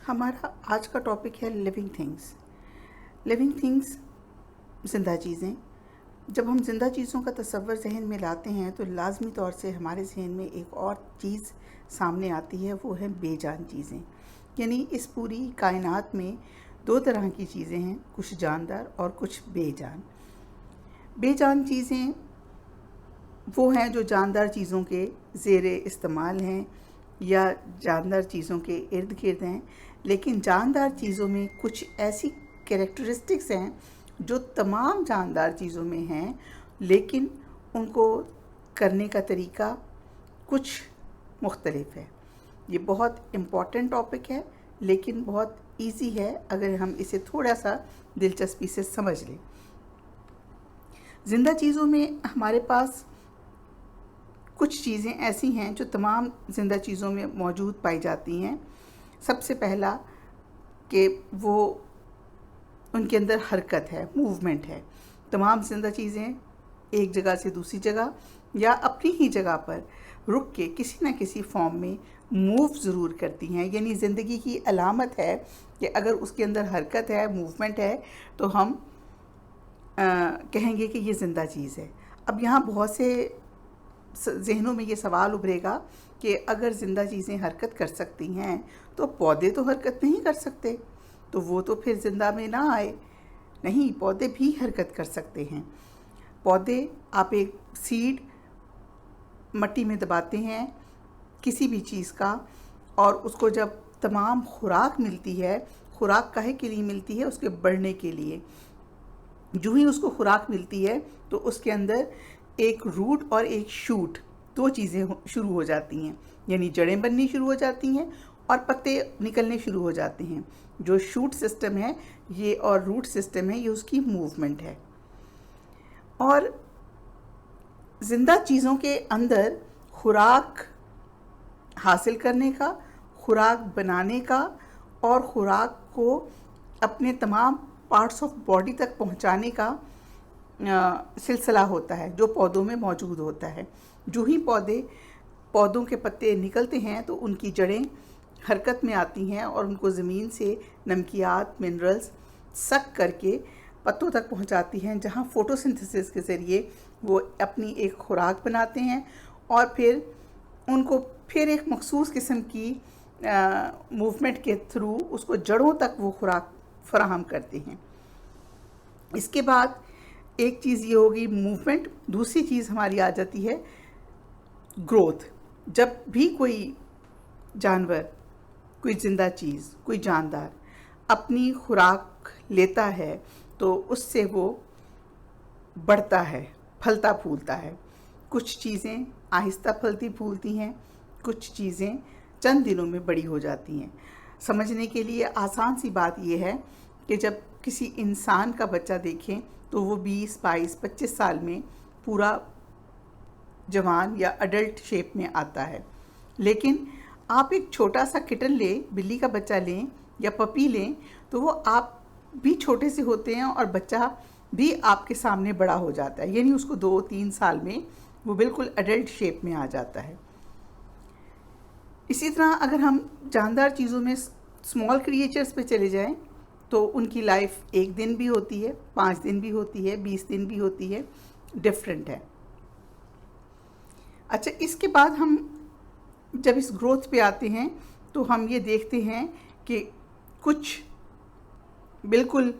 हमारा आज का टॉपिक है लिविंग थिंग्स। लिविंग थिंग्स ज़िंदा चीज़ें। जब हम ज़िंदा चीज़ों का तसव्वुर ज़हन में लाते हैं तो लाज़मी तौर से हमारे ज़हन में एक और चीज़ सामने आती है, वो है बेजान चीज़ें। यानी इस पूरी कायनात में दो तरह की चीज़ें हैं, कुछ जानदार और कुछ बेजान। बेजान चीज़ें वो हैं जो जानदार चीज़ों के ज़ेरे इस्तेमाल हैं या जानदार चीज़ों के इर्द गिर्द हैं, लेकिन जानदार चीज़ों में कुछ ऐसी कैरेक्टरिस्टिक्स हैं जो तमाम जानदार चीज़ों में हैं, लेकिन उनको करने का तरीका कुछ मुख्तलिफ है। ये बहुत इम्पॉर्टेंट टॉपिक है, लेकिन बहुत इजी है अगर हम इसे थोड़ा सा दिलचस्पी से समझ लें। ज़िंदा चीज़ों में हमारे पास कुछ चीज़ें ऐसी हैं जो तमाम ज़िंदा चीज़ों में मौजूद पाई जाती हैं। सबसे पहला कि वो उनके अंदर हरकत है, मूवमेंट है। तमाम ज़िंदा चीज़ें एक जगह से दूसरी जगह या अपनी ही जगह पर रुक के किसी न किसी फॉर्म में मूव ज़रूर करती हैं। यानी ज़िंदगी की अलामत है कि अगर उसके अंदर हरकत है, मूवमेंट है, तो हम कहेंगे कि ये ज़िंदा चीज़ है। अब यहाँ बहुत से ज़हनों में ये सवाल उभरेगा कि अगर ज़िंदा चीज़ें हरकत कर सकती हैं तो पौधे तो हरकत नहीं कर सकते, तो वो तो फिर ज़िंदा में ना आए। नहीं, पौधे भी हरकत कर सकते हैं। पौधे, आप एक सीड मट्टी में दबाते हैं किसी भी चीज़ का, और उसको जब तमाम खुराक मिलती है, खुराक काहे के लिए मिलती है? उसके बढ़ने के लिए। जो ही उसको खुराक मिलती है तो उसके अंदर एक रूट और एक शूट, दो चीज़ें शुरू हो जाती हैं। यानी जड़ें बननी शुरू हो जाती हैं और पत्ते निकलने शुरू हो जाते हैं। जो शूट सिस्टम है ये और रूट सिस्टम है, ये उसकी मूवमेंट है। और ज़िंदा चीज़ों के अंदर खुराक हासिल करने का, खुराक बनाने का और खुराक को अपने तमाम पार्ट्स ऑफ बॉडी तक पहुंचाने का सिलसिला होता है, जो पौधों में मौजूद होता है। जो ही पौधों के पत्ते निकलते हैं तो उनकी जड़ें हरकत में आती हैं और उनको ज़मीन से नमकियात, मिनरल्स सक करके पत्तों तक पहुंचाती हैं, जहां फोटोसिंथेसिस के ज़रिए वो अपनी एक खुराक बनाते हैं और फिर उनको फिर एक मखसूस किस्म की मूवमेंट के थ्रू उसको जड़ों तक वो खुराक फराहम करते हैं। इसके बाद एक चीज़ ये होगी मूवमेंट, दूसरी चीज़ हमारी आ जाती है ग्रोथ। जब भी कोई जानवर, कोई ज़िंदा चीज़, कोई जानदार अपनी खुराक लेता है तो उससे वो बढ़ता है, फलता फूलता है। कुछ चीज़ें आहिस्ता फलती फूलती हैं, कुछ चीज़ें चंद दिनों में बड़ी हो जाती हैं। समझने के लिए आसान सी बात यह है कि जब किसी इंसान का बच्चा देखें तो वो 20, 22, 25 साल में पूरा जवान या अडल्ट शेप में आता है। लेकिन आप एक छोटा सा किटन लें, बिल्ली का बच्चा लें या पपी लें, तो वो आप भी छोटे से होते हैं और बच्चा भी आपके सामने बड़ा हो जाता है। यानी उसको 2-3 साल में वो बिल्कुल अडल्ट शेप में आ जाता है। इसी तरह अगर हम जानदार चीज़ों में स्मॉल क्रिएचर्स पे चले जाएं तो उनकी लाइफ 1 दिन भी होती है, 5 दिन भी होती है, 20 दिन भी होती है, डिफरेंट है। अच्छा, इसके बाद हम जब इस ग्रोथ पे आते हैं तो हम ये देखते हैं कि कुछ बिल्कुल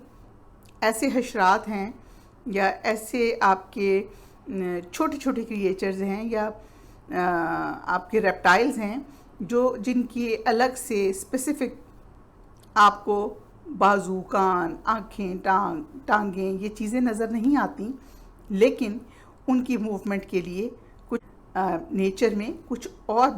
ऐसे हशरात हैं या ऐसे आपके छोटे छोटे क्रिएचर्स हैं या आपके रेप्टाइल्स हैं जो जिनकी अलग से स्पेसिफिक आपको बाजू, कान, आँखें, टांगें ये चीज़ें नज़र नहीं आती, लेकिन उनकी मूवमेंट के लिए कुछ नेचर में कुछ और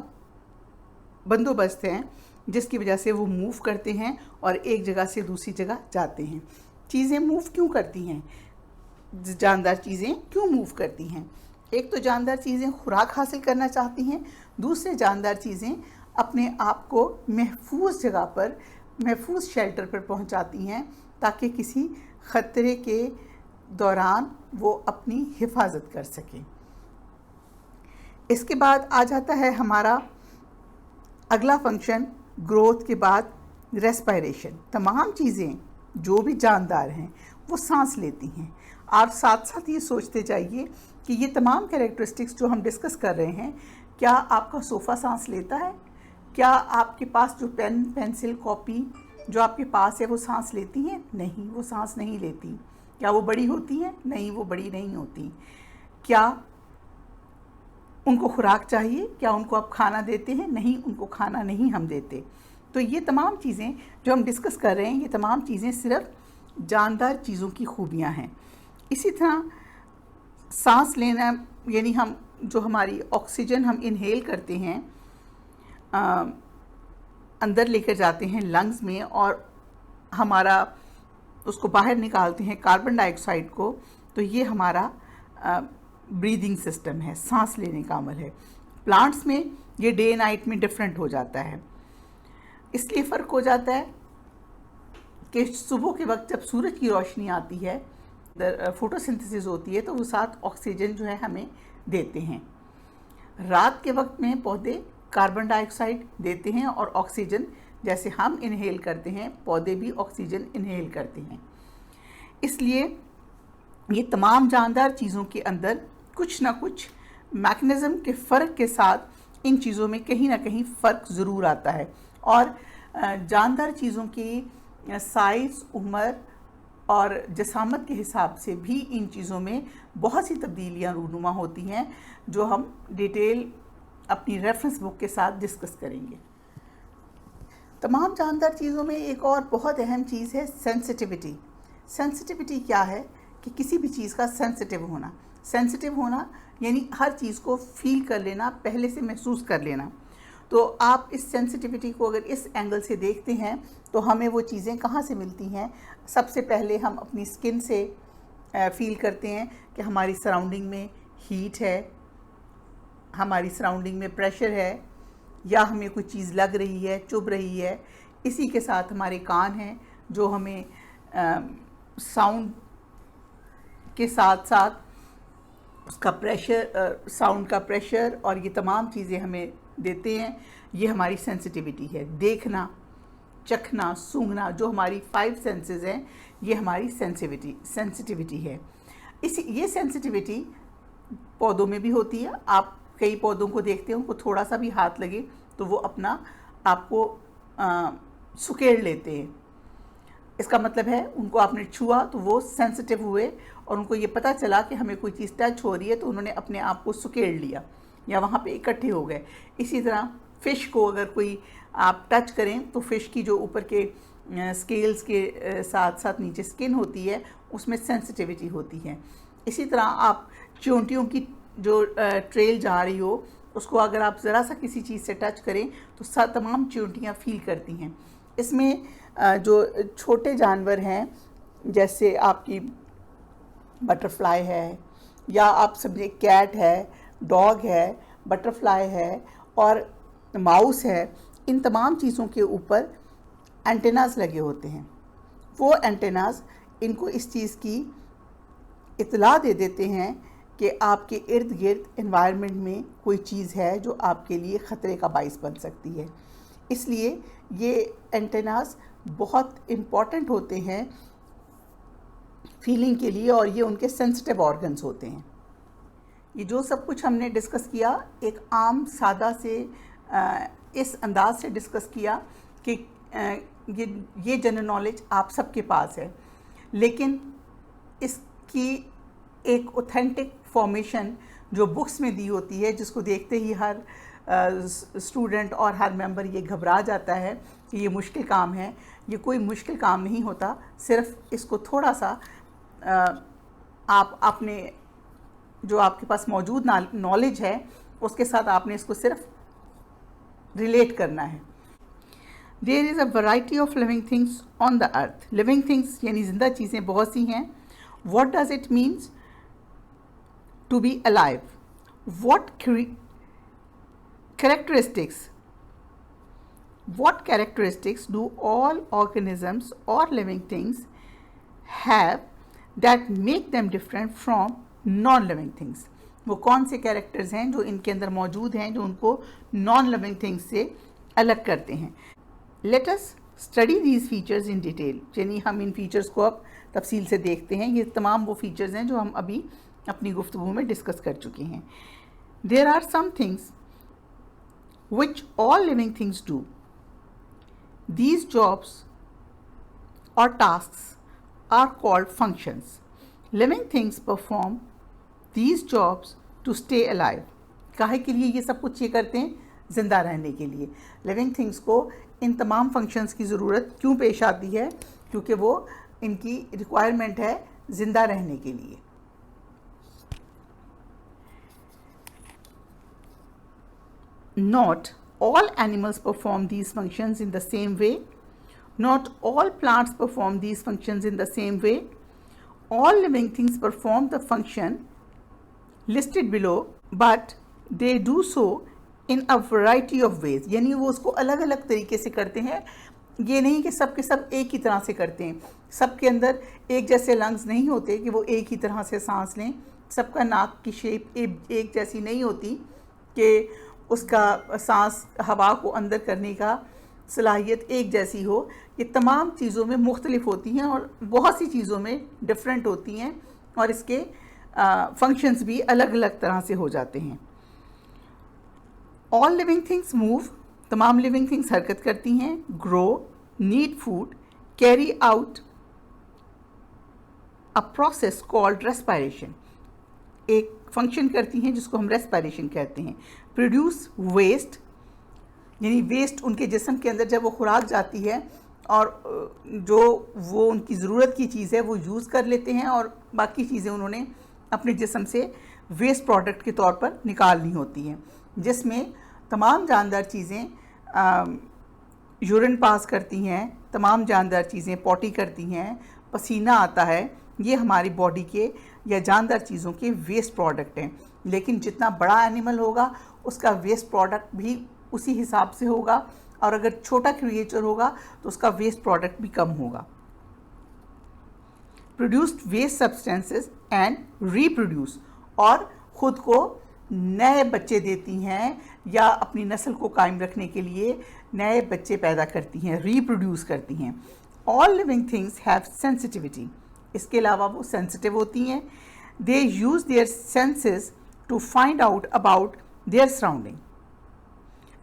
बंदोबस्त हैं जिसकी वजह से वो मूव करते हैं और एक जगह से दूसरी जगह जाते हैं। चीज़ें मूव क्यों करती हैं? जानदार चीज़ें क्यों मूव करती हैं? एक तो जानदार चीज़ें खुराक हासिल करना चाहती हैं, दूसरे जानदार चीज़ें अपने आप को महफूज जगह पर, महफूज शेल्टर पर पहुंचाती हैं ताकि किसी ख़तरे के दौरान वो अपनी हिफाजत कर सकें। इसके बाद आ जाता है हमारा अगला फंक्शन, ग्रोथ के बाद रेस्पिरेशन, तमाम चीज़ें जो भी जानदार हैं वो सांस लेती हैं। आप साथ साथ ये सोचते जाइए कि ये तमाम कैरेक्टरिस्टिक्स जो हम डिस्कस कर रहे हैं, क्या आपका सोफ़ा सांस लेता है? क्या आपके पास जो पेन, पेंसिल, कॉपी जो आपके पास है वो सांस लेती हैं? नहीं, वो सांस नहीं लेती। क्या वो बड़ी होती हैं? नहीं, वो बड़ी नहीं होती। क्या उनको खुराक चाहिए? क्या उनको आप खाना देते हैं? नहीं, उनको खाना नहीं हम देते। तो ये तमाम चीज़ें जो हम डिस्कस कर रहे हैं, ये तमाम चीज़ें सिर्फ जानदार चीज़ों की खूबियाँ हैं। इसी तरह सांस लेना, यानी हम जो हमारी ऑक्सीजन हम इनहेल करते हैं, अंदर लेकर जाते हैं लंग्स में और हमारा उसको बाहर निकालते हैं कार्बन डाइऑक्साइड को, तो ये हमारा ब्रीदिंग सिस्टम है, सांस लेने का अमल है। प्लांट्स में ये डे नाइट में डिफरेंट हो जाता है। इसलिए फ़र्क हो जाता है कि सुबह के वक्त जब सूरज की रोशनी आती है, फोटोसिंथेसिस होती है, तो वो साथ ऑक्सीजन जो है हमें देते हैं। रात के वक्त में पौधे कार्बन डाइऑक्साइड देते हैं और ऑक्सीजन, जैसे हम इनहेल करते हैं, पौधे भी ऑक्सीजन इनहेल करते हैं। इसलिए ये तमाम जानदार चीज़ों के अंदर कुछ ना कुछ मैकेनिज़्म के फ़र्क के साथ इन चीज़ों में कहीं ना कहीं फ़र्क ज़रूर आता है। और जानदार चीज़ों की साइज़, उम्र और जसामत के हिसाब से भी इन चीज़ों में बहुत सी तब्दीलियाँ रूनुमा होती हैं, जो हम डिटेल अपनी रेफरेंस बुक के साथ डिस्कस करेंगे। तमाम जानदार चीज़ों में एक और बहुत अहम चीज़ है सेंसिटिविटी। सेंसिटिविटी क्या है कि किसी भी चीज़ का सेंसिटिव होना। सेंसिटिव होना यानी हर चीज़ को फील कर लेना, पहले से महसूस कर लेना। तो आप इस सेंसिटिविटी को अगर इस एंगल से देखते हैं तो हमें वो चीज़ें कहाँ से मिलती हैं? सबसे पहले हम अपनी स्किन से फील करते हैं कि हमारी सराउंडिंग में हीट है, हमारी सराउंडिंग में प्रेशर है, या हमें कोई चीज़ लग रही है, चुभ रही है। इसी के साथ हमारे कान हैं जो हमें साउंड के साथ साथ उसका प्रेशर, साउंड का प्रेशर और ये तमाम चीज़ें हमें देते हैं। ये हमारी सेंसिटिविटी है। देखना, चखना, सूंघना, जो हमारी 5 सेंसेस हैं, ये हमारी सेंसिटिविटी है। ये सेंसिटिविटी पौधों में भी होती है। आप कई पौधों को देखते हैं, उनको थोड़ा सा भी हाथ लगे तो वो अपना आपको सुकेड़ लेते हैं। इसका मतलब है उनको आपने छुआ तो वो सेंसिटिव हुए और उनको ये पता चला कि हमें कोई चीज़ टच हो रही है, तो उन्होंने अपने आप को सुकेड़ लिया या वहाँ पे इकट्ठे हो गए। इसी तरह फ़िश को अगर कोई आप टच करें तो फ़िश की जो ऊपर के स्केल्स के साथ साथ नीचे स्किन होती है, उसमें सेंसिटिविटी होती है। इसी तरह आप चींटियों की जो ट्रेल जा रही हो, उसको अगर आप ज़रा सा किसी चीज़ से टच करें तो तमाम चींटियाँ फील करती हैं। इसमें जो छोटे जानवर हैं, जैसे आपकी बटरफ्लाई है, या आप समझे कैट है, डॉग है, बटरफ्लाई है और माउस है, इन तमाम चीज़ों के ऊपर एंटेनास लगे होते हैं। वो एंटेनास इनको इस चीज़ की इत्तला दे देते हैं कि आपके इर्द गिर्द एनवायरनमेंट में कोई चीज़ है जो आपके लिए ख़तरे का बाइस बन सकती है। इसलिए ये एंटेनास बहुत इम्पॉर्टेंट होते हैं फीलिंग के लिए, और ये उनके सेंसिटिव ऑर्गन्स होते हैं। ये जो सब कुछ हमने डिस्कस किया, एक आम सादा से इस अंदाज से डिस्कस किया कि ये जनरल नॉलेज आप सबके पास है, लेकिन इसकी एक ऑथेंटिक फॉर्मेशन जो बुक्स में दी होती है, जिसको देखते ही हर स्टूडेंट और हर मेंबर ये घबरा जाता है कि ये मुश्किल काम है। ये कोई मुश्किल काम नहीं होता, सिर्फ इसको थोड़ा सा आप अपने जो आपके पास मौजूद नॉलेज है उसके साथ आपने इसको सिर्फ रिलेट करना है। There is a variety of living things on the earth. Living things यानी ज़िंदा चीज़ें बहुत सी हैं। What does it means to be alive? What characteristics do all organisms or living things have that make them different from non-living things? वो कौन से characters हैं जो इनके अंदर मौजूद हैं, जो उनको नॉन लिविंग थिंग्स से अलग करते हैं? Let us study these features in detail, यानी हम इन फीचर्स को अब तफसील से देखते हैं। ये तमाम वो फीचर्स हैं जो हम अभी अपनी गुफ्तगू में डिस्कस कर चुके हैं। There are some things which all living things do. These jobs or tasks are called functions. Living things perform these jobs to stay alive. काहे के लिए ये सब कुछ ये करते हैं? ज़िंदा रहने के लिए। लिविंग थिंग्स को इन तमाम फंक्शंस की ज़रूरत क्यों पेश आती है? क्योंकि वो इनकी रिक्वायरमेंट है ज़िंदा रहने के लिए। Not all animals perform these functions in the same way. Not all plants perform these functions in the same way. All living things perform the function listed below, but they do so in a variety of ways. यानी वो उसको अलग अलग तरीके से करते हैं। ये नहीं कि सब के सब एक ही तरह से करते हैं। सबके अंदर एक जैसे लंग्स नहीं होते कि वो एक ही तरह से सांस लें। सबका नाक की शेप एक जैसी नहीं होती कि उसका सांस हवा को अंदर करने का सलाहियत एक जैसी हो। ये तमाम चीज़ों में मुख्तलिफ होती हैं और बहुत सी चीज़ों में डिफरेंट होती हैं और इसके फंक्शंस भी अलग अलग तरह से हो जाते हैं। ऑल लिविंग थिंग्स मूव, तमाम लिविंग थिंग्स हरकत करती हैं। Grow, need food, carry out a process called respiration, एक फंक्शन करती हैं जिसको हम रेस्पिरेशन कहते हैं। प्रोड्यूस वेस्ट, यानी वेस्ट उनके जिस्म के अंदर जब वो खुराक जाती है और जो वो उनकी ज़रूरत की चीज़ है वो यूज़ कर लेते हैं और बाकी चीज़ें उन्होंने अपने जिस्म से वेस्ट प्रोडक्ट के तौर पर निकालनी होती हैं, जिसमें तमाम जानदार चीज़ें यूरिन पास करती हैं, तमाम जानदार चीज़ें पॉटी करती हैं, पसीना आता है। ये हमारी बॉडी के या जानदार चीज़ों के वेस्ट प्रोडक्ट हैं। लेकिन जितना बड़ा एनिमल होगा उसका वेस्ट प्रोडक्ट भी उसी हिसाब से होगा और अगर छोटा क्रिएचर होगा तो उसका वेस्ट प्रोडक्ट भी कम होगा। Produced waste substances and reproduce, और ख़ुद को नए बच्चे देती हैं या अपनी नस्ल को कायम रखने के लिए नए बच्चे पैदा करती हैं, रीप्रोड्यूस करती हैं। All living things have sensitivity, इसके अलावा वो सेंसिटिव होती हैं। They use their senses to find out about their surrounding,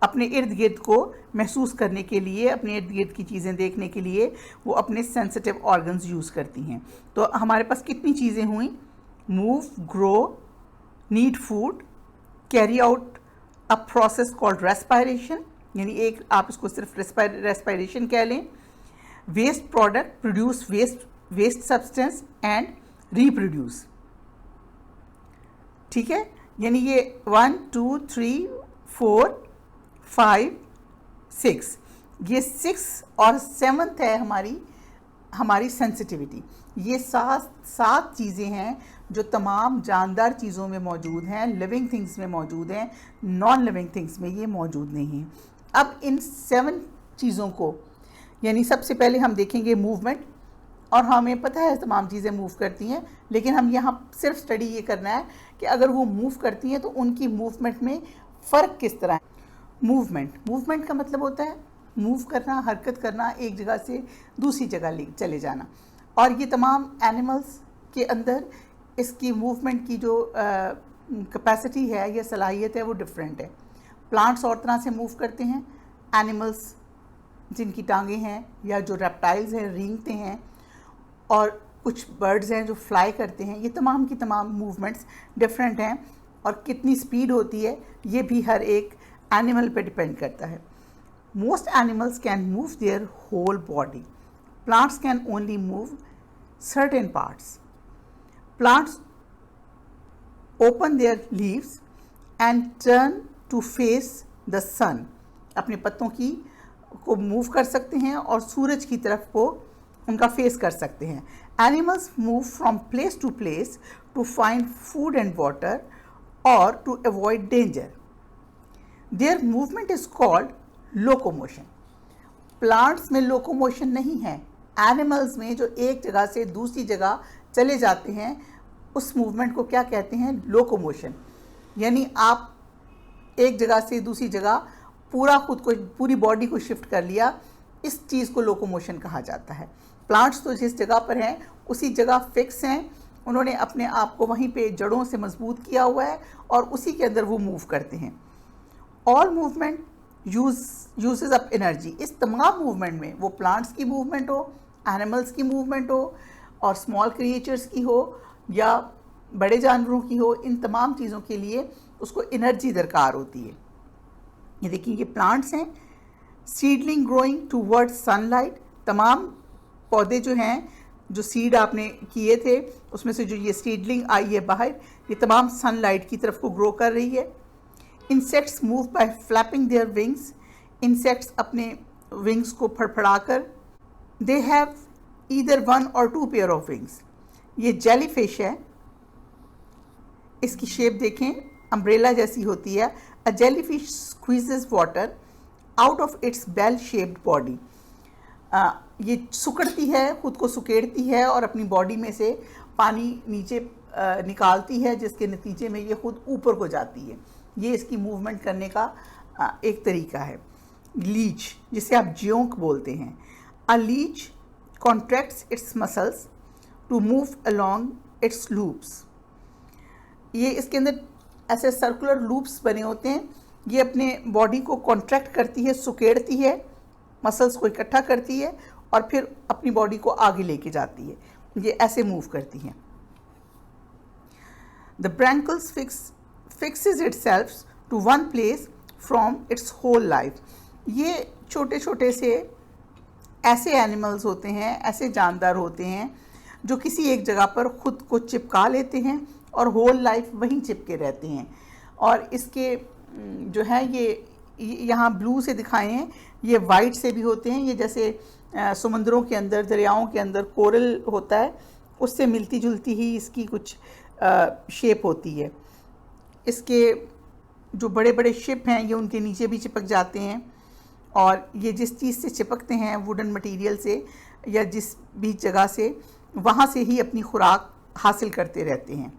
अपने इर्द गिर्द को महसूस करने के लिए, अपने इर्द गिर्द की चीज़ें देखने के लिए वो अपने सेंसिटिव ऑर्गन्स यूज़ करती हैं। तो हमारे पास कितनी चीज़ें हुई? Move, grow, need food, carry out a process called respiration, यानी एक आप इसको सिर्फ रेस्पिरेशन कह लें। Waste product, produce waste substance and reproduce. ठीक है, यानी ये 1 2 3 4 5 6, ये 6 और 7th है हमारी सेंसिटिविटी। ये सात चीज़ें हैं जो तमाम जानदार चीज़ों में मौजूद हैं, लिविंग थिंग्स में मौजूद हैं, नॉन लिविंग थिंग्स में ये मौजूद नहीं हैं। अब इन 7 चीज़ों को, यानी सबसे पहले हम देखेंगे मूवमेंट, और हमें पता है तमाम चीज़ें मूव करती हैं, लेकिन हम यहाँ सिर्फ स्टडी ये करना है कि अगर वो मूव करती हैं तो उनकी मूवमेंट में फ़र्क किस तरह है। मूवमेंट का मतलब होता है मूव करना, हरकत करना, एक जगह से दूसरी जगह चले जाना। और ये तमाम एनिमल्स के अंदर इसकी मूवमेंट की जो कैपेसिटी है या सलाहियत है वो डिफरेंट है। प्लांट्स और तरह से मूव करते हैं, एनिमल्स जिनकी टांगें हैं या जो रेप्टाइल्स हैं रेंगते हैं, और कुछ बर्ड्स हैं जो फ्लाई करते हैं। ये तमाम की तमाम मूवमेंट्स डिफरेंट हैं और कितनी स्पीड होती है ये भी हर एक एनिमल पे डिपेंड करता है। Most animals can move their whole body, plants can only move certain parts. Plants open their leaves and turn to face the sun, अपने पत्तों को मूव कर सकते हैं और सूरज की तरफ को उनका फेस कर सकते हैं। Animals move from place to place to find food and water और to avoid danger. Their movement is called locomotion. Plants में लोकोमोशन नहीं है, एनिमल्स में जो एक जगह से दूसरी जगह चले जाते हैं उस मूवमेंट को क्या कहते हैं? लोकोमोशन। यानी आप एक जगह से दूसरी जगह पूरी बॉडी को शिफ्ट कर लिया, इस चीज़ को लोकोमोशन कहा जाता है। प्लांट्स तो जिस जगह पर हैं उसी जगह फिक्स हैं, उन्होंने अपने आप को वहीं पे जड़ों से मजबूत किया हुआ है और उसी के अंदर वो मूव करते हैं। All movement uses up energy. इस तमाम मूवमेंट में, वो प्लांट्स की मूवमेंट हो, एनिमल्स की मूवमेंट हो और स्मॉल क्रिएचर्स की हो या बड़े जानवरों की हो, इन तमाम चीज़ों के लिए उसको एनर्जी दरकार होती है। ये देखिए, ये प्लांट्स हैं, सीडलिंग ग्रोइंग टूवर्ड सनलाइट। तमाम पौधे जो हैं, जो सीड आपने किए थे उसमें से जो ये सीडलिंग आई है बाहर, ये तमाम सनलाइट की तरफ को ग्रो कर रही है। Insects move by flapping their wings. Insects अपने विंग्स को फड़फड़ाकर, they have either 1 or 2 pair of wings. ये जेलीफिश है, इसकी शेप देखें, अम्ब्रेला जैसी होती है। A jellyfish squeezes water out of its bell shaped body. ये सुकड़ती है, खुद को सुकेड़ती है और अपनी बॉडी में से पानी नीचे निकालती है, जिसके नतीजे में ये खुद ऊपर को जाती है। ये इसकी मूवमेंट करने का एक तरीका है। लीच, जिसे आप जियोंक बोलते हैं। A leech contracts its muscles to move along its loops. ये इसके अंदर ऐसे सर्कुलर लूप्स बने होते हैं। ये अपने बॉडी को कॉन्ट्रैक्ट करती है, सुकेड़ती है, मसल्स को इकट्ठा करती है और फिर अपनी बॉडी को आगे लेके जाती है। ये ऐसे मूव करती हैं। The barnacles fixes itself to one place from its whole life. ये छोटे छोटे से ऐसे एनिमल्स होते हैं, ऐसे जानदार होते हैं जो किसी एक जगह पर खुद को चिपका लेते हैं और होल लाइफ वहीं चिपके रहते हैं। और इसके जो है ये यहाँ ब्लू से दिखाए हैं, ये वाइट से भी होते हैं। ये जैसे समुद्रों के अंदर, दरियाओं के अंदर कोरल होता है, उससे मिलती जुलती ही इसकी कुछ शेप होती है। इसके जो बड़े बड़े शिप हैं ये उनके नीचे भी चिपक जाते हैं और ये जिस चीज़ से चिपकते हैं, वुडन मटेरियल से या जिस भी जगह से, वहाँ से ही अपनी खुराक हासिल करते रहते हैं।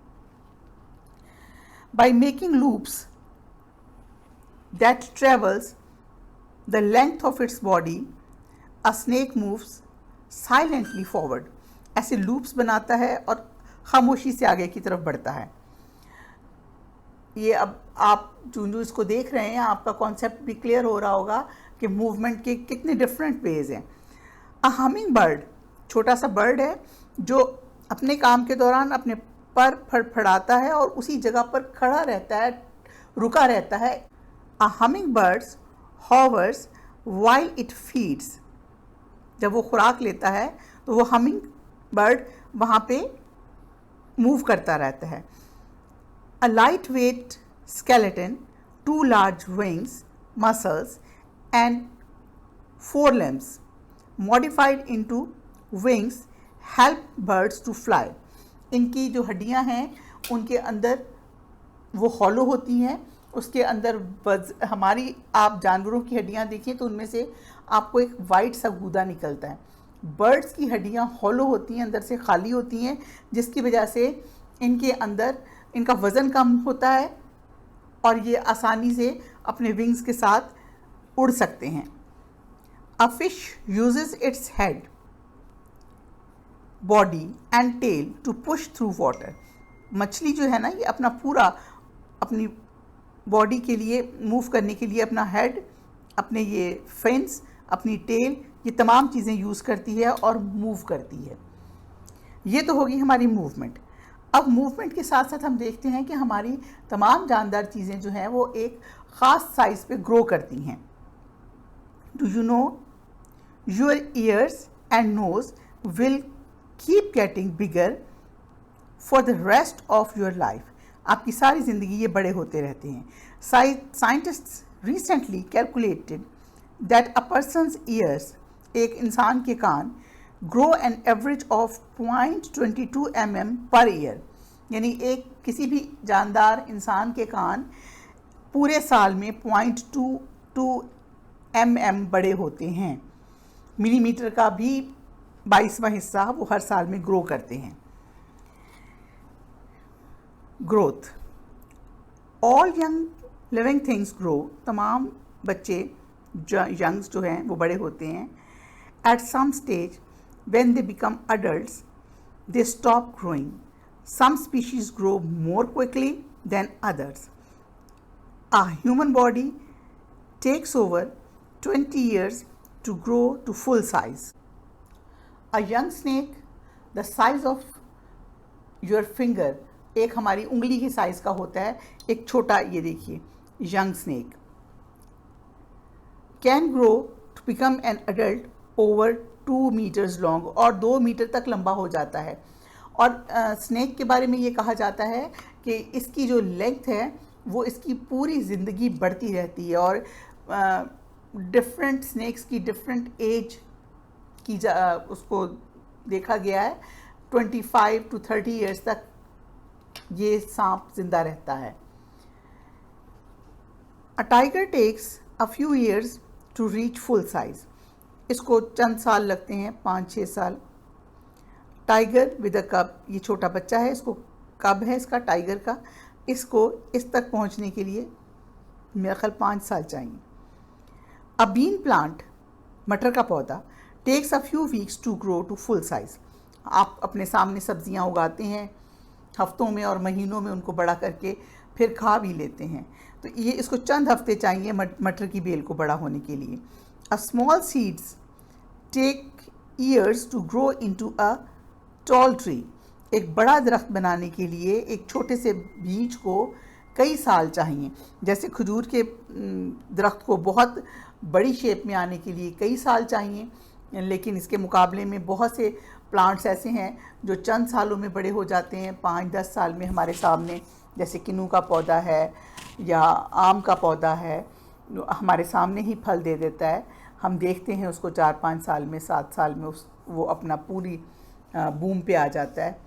By making loops that travels the length of its body, a snake moves silently forward. ऐसे loops बनाता है और खामोशी से आगे की तरफ बढ़ता है। ये अब आप जो इसको देख रहे हैं, आपका कॉन्सेप्ट भी क्लियर हो रहा होगा कि मूवमेंट के कितने डिफरेंट वेज हैं। अ हमिंग बर्ड, छोटा सा बर्ड है जो अपने काम के दौरान अपने पर फड़फड़ाता है और उसी जगह पर खड़ा रहता है, रुका रहता है। A humming birds hovers while it feeds. जब वो खुराक लेता है तो वो हमिंग बर्ड वहाँ पे मूव करता रहता है। A light weight skeleton, 2 large wings, muscles and forelimbs modified into wings help birds to fly. इनकी जो हड्डियां हैं उनके अंदर वो हॉलो होती हैं, उसके अंदर हमारी आप जानवरों की हड्डियां देखिए तो उनमें से आपको एक वाइट सा गूदा निकलता है। बर्ड्स की हड्डियां हॉलो होती हैं, अंदर से खाली होती हैं, जिसकी वजह से इनके अंदर इनका वज़न कम होता है और ये आसानी से अपने विंग्स के साथ उड़ सकते हैं। A fish uses its head, body and tail to push through water. मछली जो है ना, ये अपना पूरा अपनी बॉडी के लिए मूव करने के लिए अपना हेड, अपने ये फिन्स, अपनी टेल, ये तमाम चीज़ें यूज़ करती है और मूव करती है। ये तो होगी हमारी मूवमेंट। अब मूवमेंट के साथ साथ हम देखते हैं कि हमारी तमाम जानदार चीज़ें जो हैं वो एक ख़ास साइज़ पे ग्रो करती हैं। Do you know your ears and nose will keep getting bigger for the rest of your life. आपकी सारी ज़िंदगी ये बड़े होते रहते हैं। Scientists recently calculated that a person's ears, एक इंसान के कान, grow an average of 0.22 mm per year. यानी एक किसी भी जानदार इंसान के कान पूरे साल में 0.22 mm बड़े होते हैं। मिलीमीटर का भी 22वां हिस्सा वो हर साल में ग्रो करते हैं। Growth, all young living things grow. तमाम बच्चे यंग्स जो हैं वो बड़े होते हैं। At some stage, when they become adults, they stop growing. Some species grow more quickly than others. A human body takes over 20 years to grow to full size. A young snake, the size of your finger, एक हमारी उंगली की size का होता है, एक छोटा, ये देखिए, young snake can grow to become an adult over 2 meters long, और 2 मीटर तक लंबा हो जाता है. और स्नेक के बारे में ये कहा जाता है कि इसकी जो लेंथ है वो इसकी पूरी ज़िंदगी बढ़ती रहती है, और डिफरेंट स्नेक्स की डिफरेंट एज की उसको देखा गया है. 25 to 30 ईयर्स तक ये सांप जिंदा रहता है. A tiger takes a few years to reach full size. इसको चंद साल लगते हैं, 5-6 साल. टाइगर विद अ कब, ये छोटा बच्चा है, इसको कब है इसका, टाइगर का, इसको इस तक पहुंचने के लिए मेरा ख्याल 5 साल चाहिए. अ बीन प्लांट, मटर का पौधा, takes a few weeks to grow to full size. आप अपने सामने सब्जियां उगाते हैं, हफ्तों में और महीनों में उनको बड़ा करके फिर खा भी लेते हैं, तो ये इसको चंद हफ्ते चाहिए मटर की बेल को बड़ा होने के लिए. A small seeds take years to grow into a tall tree. एक बड़ा दरख्त बनाने के लिए एक छोटे से बीज को कई साल चाहिए. जैसे खजूर के दरख्त को बहुत बड़ी शेप में आने के लिए कई साल चाहिए, लेकिन इसके मुकाबले में बहुत से प्लांट्स ऐसे हैं जो चंद सालों में बड़े हो जाते हैं, 5-10 साल में हमारे सामने. जैसे किन्नू का पौधा है या आम का पौधा है, हमारे सामने ही फल दे देता है. हम देखते हैं उसको 4-5 साल में, 7 साल में वो अपना पूरी बूम पे आ जाता है.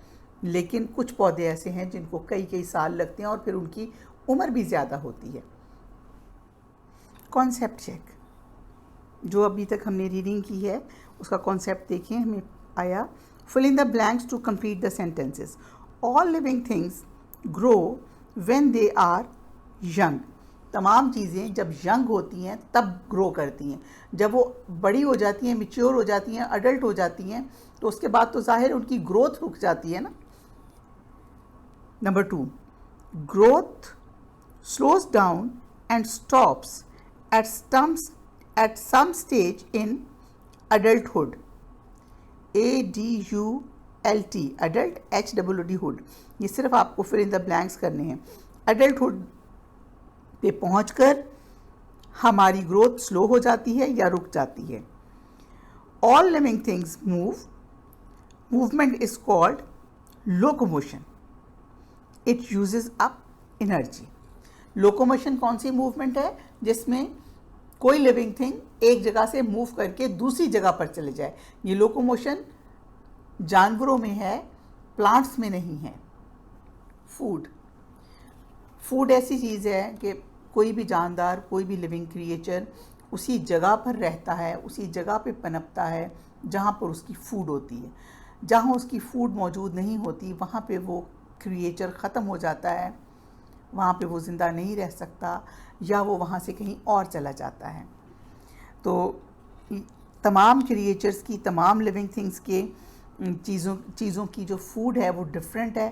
लेकिन कुछ पौधे ऐसे हैं जिनको कई साल लगते हैं और फिर उनकी उम्र भी ज़्यादा होती है. कॉन्सेप्ट चेक, जो अभी तक हमने रीडिंग की है उसका कॉन्सेप्ट देखें. हमें आया, fill in the blanks to complete the sentences. All living things grow when they are young. तमाम चीज़ें जब यंग होती हैं तब ग्रो करती हैं. जब वो बड़ी हो जाती हैं, मैच्योर हो जाती हैं, अडल्ट हो जाती हैं, तो उसके बाद तो ज़ाहिर उनकी ग्रोथ रुक जाती है ना. Number 2, growth slows down and stops at some stage in adulthood. ADULT, adult, HWD, hood. ये सिर्फ आपको फिर इन द ब्लैंक्स करने हैं. अडल्टहुड पे पहुंचकर हमारी ग्रोथ स्लो हो जाती है या रुक जाती है. All living things move. Movement is called locomotion. It uses up energy. Locomotion कौन सी मूवमेंट है? जिसमें कोई लिविंग थिंग एक जगह से मूव करके दूसरी जगह पर चले जाए. ये लोकोमोशन जानवरों में है, प्लांट्स में नहीं है. फूड ऐसी चीज़ है कि कोई भी जानदार, कोई भी लिविंग क्रिएचर उसी जगह पर रहता है, उसी जगह पे पनपता है जहाँ पर उसकी फूड होती है. जहाँ उसकी फूड मौजूद नहीं होती वहाँ पे वो क्रिएचर ख़त्म हो जाता है, वहाँ पे वो ज़िंदा नहीं रह सकता, या वो वहाँ से कहीं और चला जाता है. तो तमाम क्रिएचर्स की, तमाम लिविंग थिंग्स के चीज़ों की जो फूड है वो डिफरेंट है.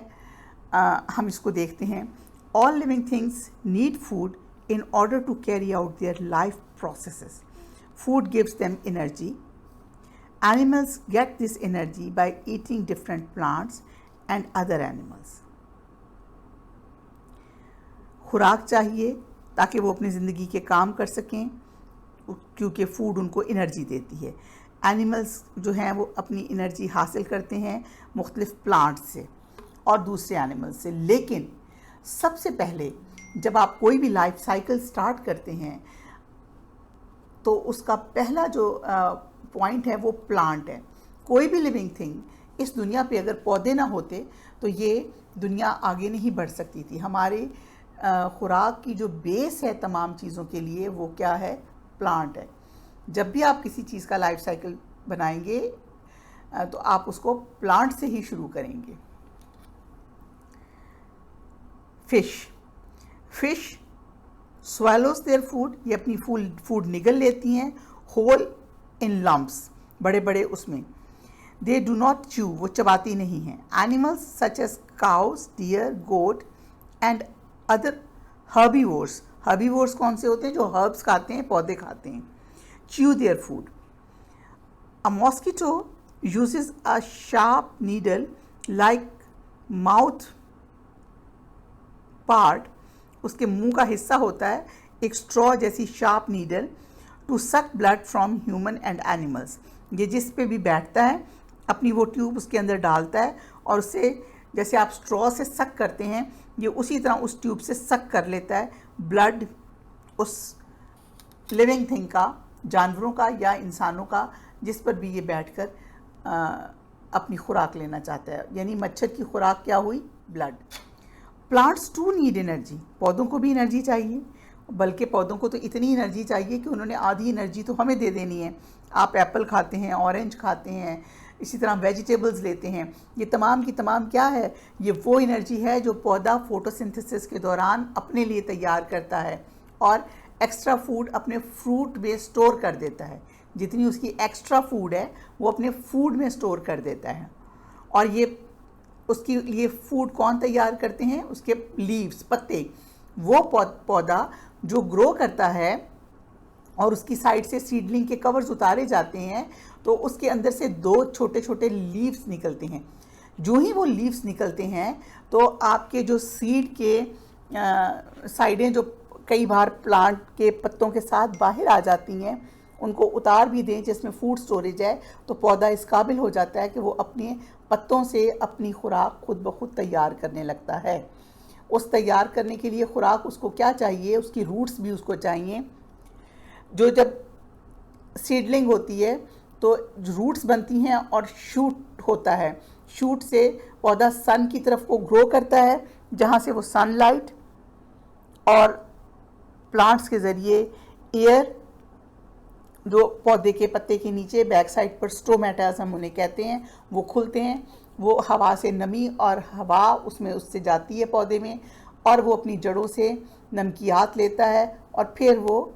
हम इसको देखते हैं. All living things need food in order to carry out their life processes. Food gives them energy. Animals get this energy by eating different plants and other animals. खुराक चाहिए ताकि वो अपनी ज़िंदगी के काम कर सकें, क्योंकि फूड उनको एनर्जी देती है. एनिमल्स जो हैं वो अपनी एनर्जी हासिल करते हैं मुख्तलिफ प्लांट्स से और दूसरे एनिमल्स से. लेकिन सबसे पहले जब आप कोई भी लाइफ साइकिल स्टार्ट करते हैं तो उसका पहला जो पॉइंट है वो प्लांट है. कोई भी लिविंग थिंग इस दुनिया पे अगर पौधे ना होते तो ये दुनिया आगे नहीं बढ़ सकती थी. हमारे खुराक की जो बेस है तमाम चीज़ों के लिए वो क्या है? प्लांट है. जब भी आप किसी चीज़ का लाइफ साइकिल बनाएंगे तो आप उसको प्लांट से ही शुरू करेंगे. फिश swallows their food, ये अपनी फूड निगल लेती हैं. होल इन लम्प्स, बड़े बड़े उसमें। दे डू नॉट च्यू, वो चबाती नहीं हैं। Animals such as cows, deer, goat and other herbivores, herbivores कौन से होते हैं? जो हर्ब्स खाते हैं, पौधे खाते हैं। Chew their food. A mosquito uses a sharp needle like mouth part, उसके मुंह का हिस्सा होता है एक स्ट्रॉ जैसी sharp needle, to suck blood from human and animals. ये जिस पे भी बैठता है अपनी वो ट्यूब उसके अंदर डालता है और उससे जैसे आप स्ट्रॉ से सक करते हैं, ये उसी तरह उस ट्यूब से सक कर लेता है ब्लड उस लिविंग थिंग का, जानवरों का या इंसानों का, जिस पर भी ये बैठकर अपनी खुराक लेना चाहता है। यानी मच्छर की खुराक क्या हुई? Blood. Plants too need energy, पौधों को भी एनर्जी चाहिए, बल्कि पौधों को तो इतनी एनर्जी चाहिए कि उन्होंने आधी एनर्जी तो हमें दे देनी है। आप एप्पल खाते हैं, ऑरेंज खाते हैं, इसी तरह वेजिटेबल्स लेते हैं, ये तमाम की तमाम क्या है? ये वो एनर्जी है जो पौधा फोटोसिंथेसिस के दौरान अपने लिए तैयार करता है और एक्स्ट्रा फूड अपने फ्रूट में स्टोर कर देता है। जितनी उसकी एक्स्ट्रा फूड है वो अपने फूड में स्टोर कर देता है। और ये उसकी लिए फूड कौन तैयार करते हैं? उसके लीव्स, पत्ते। वो पौधा जो ग्रो करता है और उसकी साइड से सीडलिंग के कवर्स उतारे जाते हैं तो उसके अंदर से 2 छोटे छोटे लीव्स निकलते हैं। जो ही वो लीव्स निकलते हैं तो आपके जो सीड के साइडें जो कई बार प्लांट के पत्तों के साथ बाहर आ जाती हैं, उनको उतार भी दें जिसमें फूड स्टोरेज है, तो पौधा इस काबिल हो जाता है कि वो अपने पत्तों से अपनी खुराक खुद ब खुद तैयार करने लगता है। उस तैयार करने के लिए खुराक उसको क्या चाहिए? उसकी रूट्स भी उसको चाहिए। जो जब सीडलिंग होती है तो रूट्स बनती हैं और शूट होता है। शूट से पौधा सन की तरफ को ग्रो करता है, जहाँ से वो सनलाइट और प्लांट्स के ज़रिए एयर, जो पौधे के पत्ते के नीचे बैक साइड पर स्टोमेटास हम उन्हें कहते हैं, वो खुलते हैं। वो हवा से नमी और हवा उसमें उससे जाती है पौधे में और वो अपनी जड़ों से नमकियात लेता है और फिर वो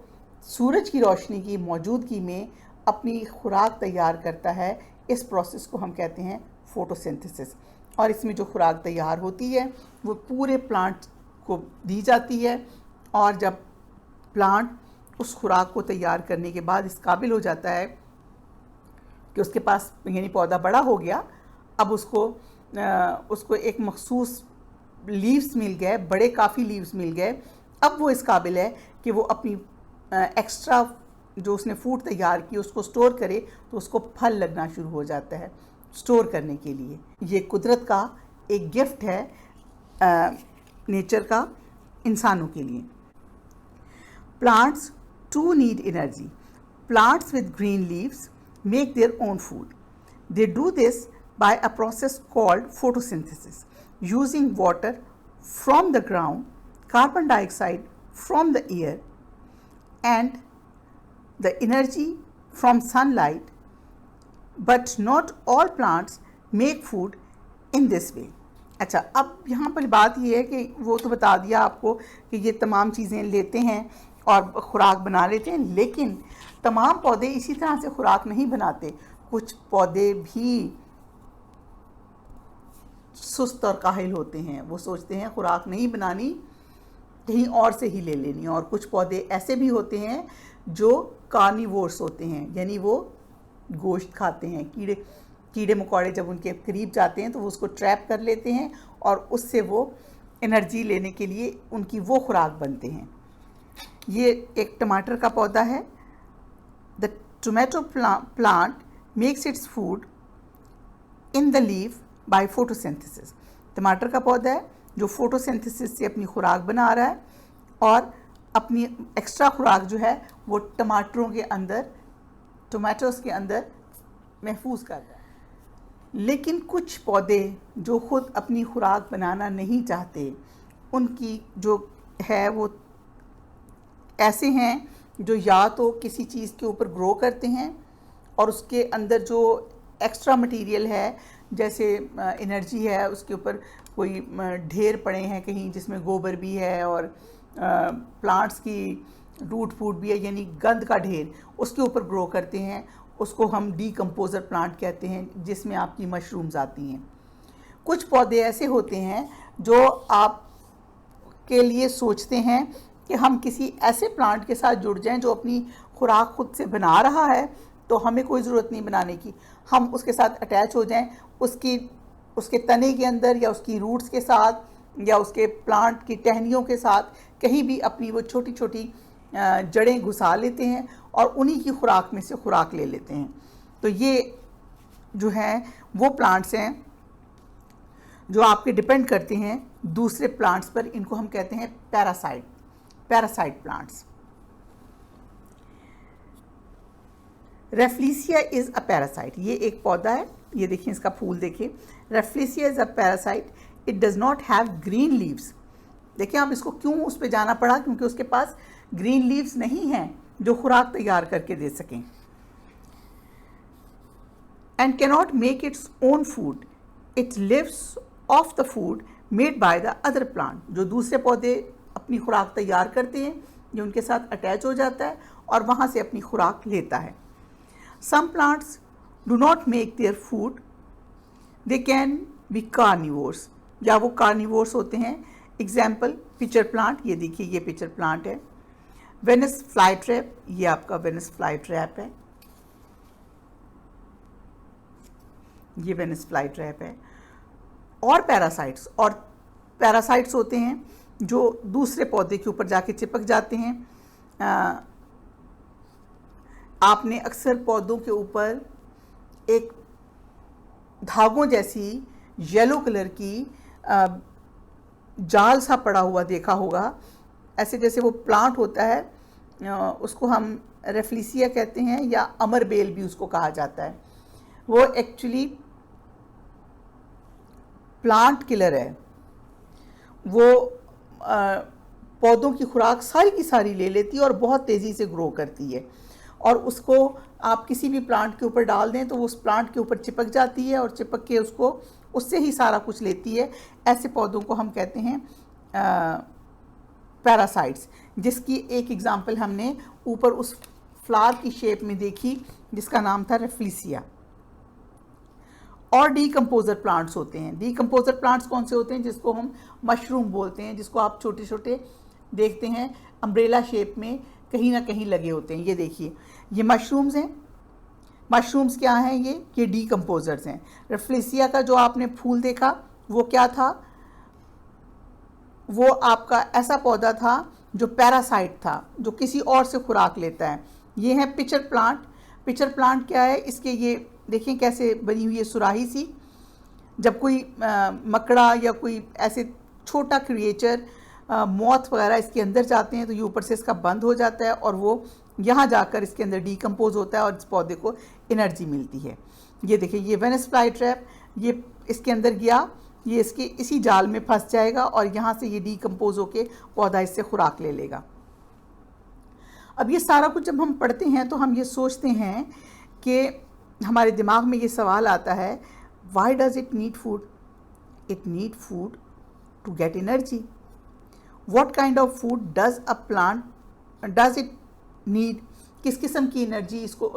सूरज की रोशनी की मौजूदगी में अपनी खुराक तैयार करता है। इस प्रोसेस को हम कहते हैं फोटोसिंथेसिस। और इसमें जो खुराक तैयार होती है वो पूरे प्लांट को दी जाती है और जब प्लांट उस खुराक को तैयार करने के बाद इस काबिल हो जाता है कि उसके पास यानी पौधा बड़ा हो गया, अब उसको एक मखसूस लीव्स मिल गए, बड़े काफ़ी लीव्स मिल गए, अब वो इस काबिल है कि वो अपनी एक्स्ट्रा जो उसने फूड तैयार की उसको स्टोर करे, तो उसको फल लगना शुरू हो जाता है स्टोर करने के लिए। ये कुदरत का एक गिफ्ट है नेचर का इंसानों के लिए। Plants too need energy. Plants with green leaves make their own food. They do this by a process called photosynthesis, using water from the ground, carbon dioxide from the air, and the energy from sunlight. But not all plants make food in this way. अच्छा, अब यहाँ पर बात ये है कि वो तो बता दिया आपको कि ये तमाम चीज़ें लेते हैं और खुराक बना लेते हैं, लेकिन तमाम पौधे इसी तरह से खुराक नहीं बनाते। कुछ पौधे भी सुस्त और काहिल होते हैं, वो सोचते हैं खुराक नहीं बनानी, कहीं और से ही ले लेनी। और कुछ पौधे ऐसे भी होते हैं जो कार्निवोर्स होते हैं, यानी वो गोश्त खाते हैं। कीड़े मकोड़े जब उनके करीब जाते हैं तो वो उसको ट्रैप कर लेते हैं और उससे वो एनर्जी लेने के लिए उनकी वो खुराक बनते हैं। ये एक टमाटर का पौधा है। The tomato plant makes its food in the leaf by photosynthesis. टमाटर का पौधा है जो फोटोसिंथेसिस से अपनी खुराक बना रहा है और अपनी एक्स्ट्रा खुराक जो है वो टोमेटोज़ के अंदर महफूज कर रहा है। लेकिन कुछ पौधे जो ख़ुद अपनी खुराक बनाना नहीं चाहते, उनकी जो है वो ऐसे हैं जो या तो किसी चीज़ के ऊपर ग्रो करते हैं और उसके अंदर जो एक्स्ट्रा मटेरियल है, जैसे एनर्जी है, उसके ऊपर कोई ढेर पड़े हैं कहीं जिसमें गोबर भी है और प्लांट्स की रूट फूड भी है, यानी गंद का ढेर, उसके ऊपर ग्रो करते हैं। उसको हम डीकम्पोज़र प्लांट कहते हैं, जिसमें आपकी मशरूम्स आती हैं। कुछ पौधे ऐसे होते हैं जो आप के लिए सोचते हैं कि हम किसी ऐसे प्लांट के साथ जुड़ जाएं जो अपनी खुराक खुद से बना रहा है, तो हमें कोई ज़रूरत नहीं बनाने की, हम उसके साथ अटैच हो जाएं, उसके तने के अंदर या उसकी रूट्स के साथ या उसके प्लांट की टहनियों के साथ कहीं भी अपनी वो छोटी छोटी जड़ें घुसा लेते हैं और उन्हीं की खुराक में से खुराक ले लेते हैं। तो ये जो हैं वो प्लांट्स हैं जो आपके डिपेंड करते हैं दूसरे प्लांट्स पर। इनको हम कहते हैं parasite plants. Rafflesia is a parasite, ये एक पौधा है, ये देखिए इसका फूल देखिए। Rafflesia is a parasite, it does not have green leaves. देखिए आप इसको क्यों उस पर जाना पड़ा, क्योंकि उसके पास ग्रीन लीव्स नहीं हैं जो खुराक तैयार करके दे सकें। And cannot make its own food, it lives off the food made by the other plant. जो दूसरे पौधे अपनी खुराक तैयार करते हैं, ये उनके साथ अटैच हो जाता है और वहाँ से अपनी खुराक लेता है। Some plants do not make their food, they can be carnivores, या वो कार्निवोर्स होते हैं। एग्जाम्पल पिचर प्लांट, ये देखिए ये पिचर प्लांट है। वेनिस फ्लाई ट्रैप, ये आपका वेनिस फ्लाई ट्रैप है, ये वेनिस फ्लाई ट्रैप है। और पैरासाइट्स होते हैं जो दूसरे पौधे के ऊपर जाके चिपक जाते हैं। आपने अक्सर पौधों के ऊपर एक धागों जैसी येलो कलर की जाल सा पड़ा हुआ देखा होगा। ऐसे जैसे वो प्लांट होता है, उसको हम रेफ्लिसिया कहते हैं या अमर बेल भी उसको कहा जाता है। वो एक्चुअली प्लांट किलर है। वो पौधों की खुराक सारी की सारी ले लेती है और बहुत तेज़ी से ग्रो करती है, और उसको आप किसी भी प्लांट के ऊपर डाल दें तो वो उस प्लांट के ऊपर चिपक जाती है और चिपक के उससे ही सारा कुछ लेती है। ऐसे पौधों को हम कहते हैं पैरासाइट्स, जिसकी एक एग्जांपल हमने ऊपर उस फ्लावर की शेप में देखी जिसका नाम था रेफ्लिसिया। और डीकम्पोज़र प्लांट्स होते हैं। डीकम्पोज़र प्लांट्स कौन से होते हैं? जिसको हम मशरूम बोलते हैं, जिसको आप छोटे छोटे देखते हैं अम्ब्रेला शेप में कहीं ना कहीं लगे होते हैं। ये देखिए ये मशरूम्स हैं। मशरूम्स क्या हैं? ये डीकम्पोज़र्स हैं। रेफ्लिसिया का जो आपने फूल देखा वो क्या था? वो आपका ऐसा पौधा था जो पैरासाइट था, जो किसी और से खुराक लेता है। ये है पिचर प्लांट। पिचर प्लांट क्या है? इसके ये देखिए कैसे बनी हुई है सुराही सी। जब कोई मकड़ा या कोई ऐसे छोटा क्रिएचर मॉथ वगैरह इसके अंदर जाते हैं तो ये ऊपर से इसका बंद हो जाता है और वो यहाँ जाकर इसके अंदर डीकम्पोज होता है और इस पौधे को एनर्जी मिलती है। ये देखिए ये वेनिस फ्लाई ट्रैप, ये इसके अंदर गया, ये इसके इसी जाल में फंस जाएगा और यहाँ से ये डीकम्पोज होके पौधा इससे खुराक ले लेगा। अब ये सारा कुछ जब हम पढ़ते हैं तो हम ये सोचते हैं कि हमारे दिमाग में ये सवाल आता है, why does it need food? It need food to get energy. What kind of food does a plant does it need? किस किस्म की एनर्जी इसको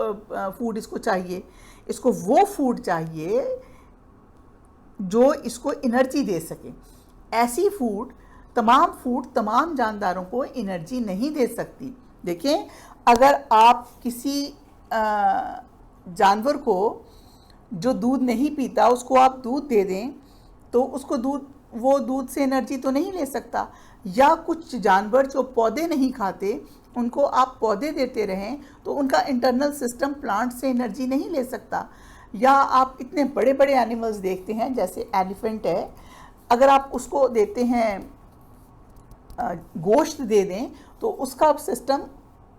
फूड इसको चाहिए? इसको वो फूड चाहिए जो इसको एनर्जी दे सके। ऐसी फूड तमाम जानदारों को एनर्जी नहीं दे सकती। देखें, अगर आप किसी जानवर को जो दूध नहीं पीता उसको आप दूध दे दें तो उसको वो दूध से एनर्जी तो नहीं ले सकता। या कुछ जानवर जो पौधे नहीं खाते उनको आप पौधे देते रहें तो उनका इंटरनल सिस्टम प्लांट से एनर्जी नहीं ले सकता। या आप इतने बड़े बड़े एनिमल्स देखते हैं जैसे एलिफेंट है, अगर आप उसको देते हैं गोश्त दे दें तो उसका सिस्टम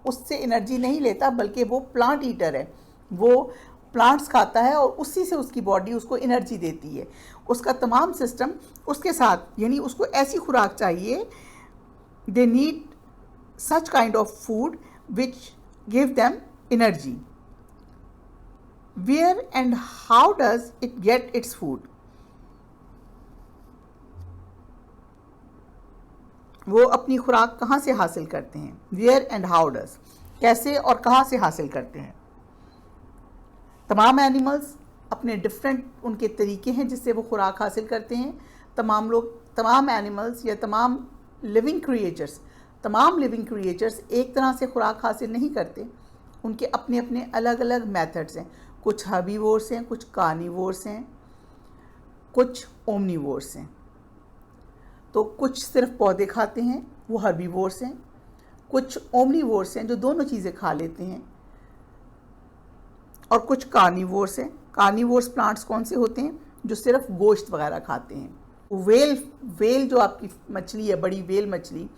उससे एनर्जी नहीं लेता, बल्कि वो प्लांट ईटर है, वो प्लांट्स खाता है और उसी से उसकी बॉडी उसको एनर्जी देती है। उसका तमाम सिस्टम उसके साथ, यानी उसको ऐसी खुराक चाहिए, they need such kind of food which give them energy. Where and how does it get its food? वो अपनी खुराक कहाँ से हासिल करते हैं? वेयर एंड हाउ डज, कैसे और कहाँ से हासिल करते हैं? तमाम एनिमल्स अपने डिफरेंट उनके तरीके हैं जिससे वो खुराक हासिल करते हैं। तमाम एनिमल्स या तमाम लिविंग क्रिएचर्स एक तरह से खुराक हासिल नहीं करते। उनके अपने अपने अलग अलग मेथड्स हैं। कुछ हर्बीवोर्स हैं, कुछ कार्निवोर्स हैं, कुछ ओमनीवोर्स हैं। तो कुछ सिर्फ पौधे खाते हैं, वो हर्बीवोर्स हैं। कुछ ओमनीवोर्स हैं जो दोनों चीज़ें खा लेते हैं, और कुछ कार्निवोर्स हैं। कार्निवोर्स प्लांट्स कौन से होते हैं? जो सिर्फ गोश्त वगैरह खाते हैं। वेल जो आपकी मछली है, बड़ी वेल मछली,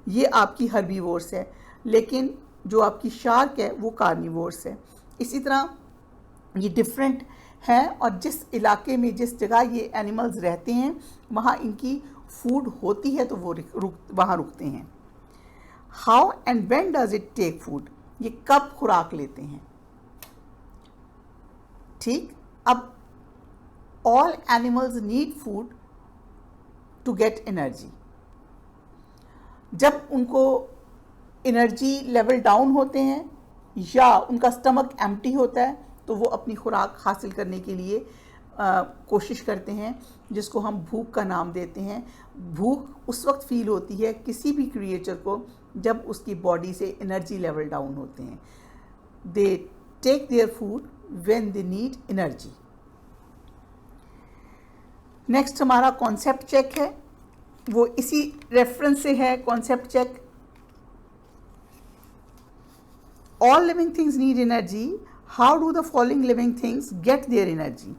ये आपकी हर्बीवोर्स है, लेकिन जो आपकी शार्क है वो कार्निवोर्स है। इसी तरह ये डिफरेंट हैं, और जिस इलाके में, जिस जगह ये एनिमल्स रहते हैं, वहाँ इनकी फूड होती है तो वो वहाँ रुकते हैं। How and when does it take food? ये कब खुराक लेते हैं? ठीक, अब all animals need food to get energy. जब उनको एनर्जी लेवल डाउन होते हैं या उनका स्टमक एम्प्टी होता है तो वो अपनी खुराक हासिल करने के लिए कोशिश करते हैं, जिसको हम भूख का नाम देते हैं। भूख उस वक्त फील होती है किसी भी क्रिएचर को जब उसकी बॉडी से एनर्जी लेवल डाउन होते हैं। They take their food when they need energy. Next हमारा कॉन्सेप्ट चेक है, वो इसी रेफरेंस से है। Concept check, all living things need energy, how do the following living things get their energy?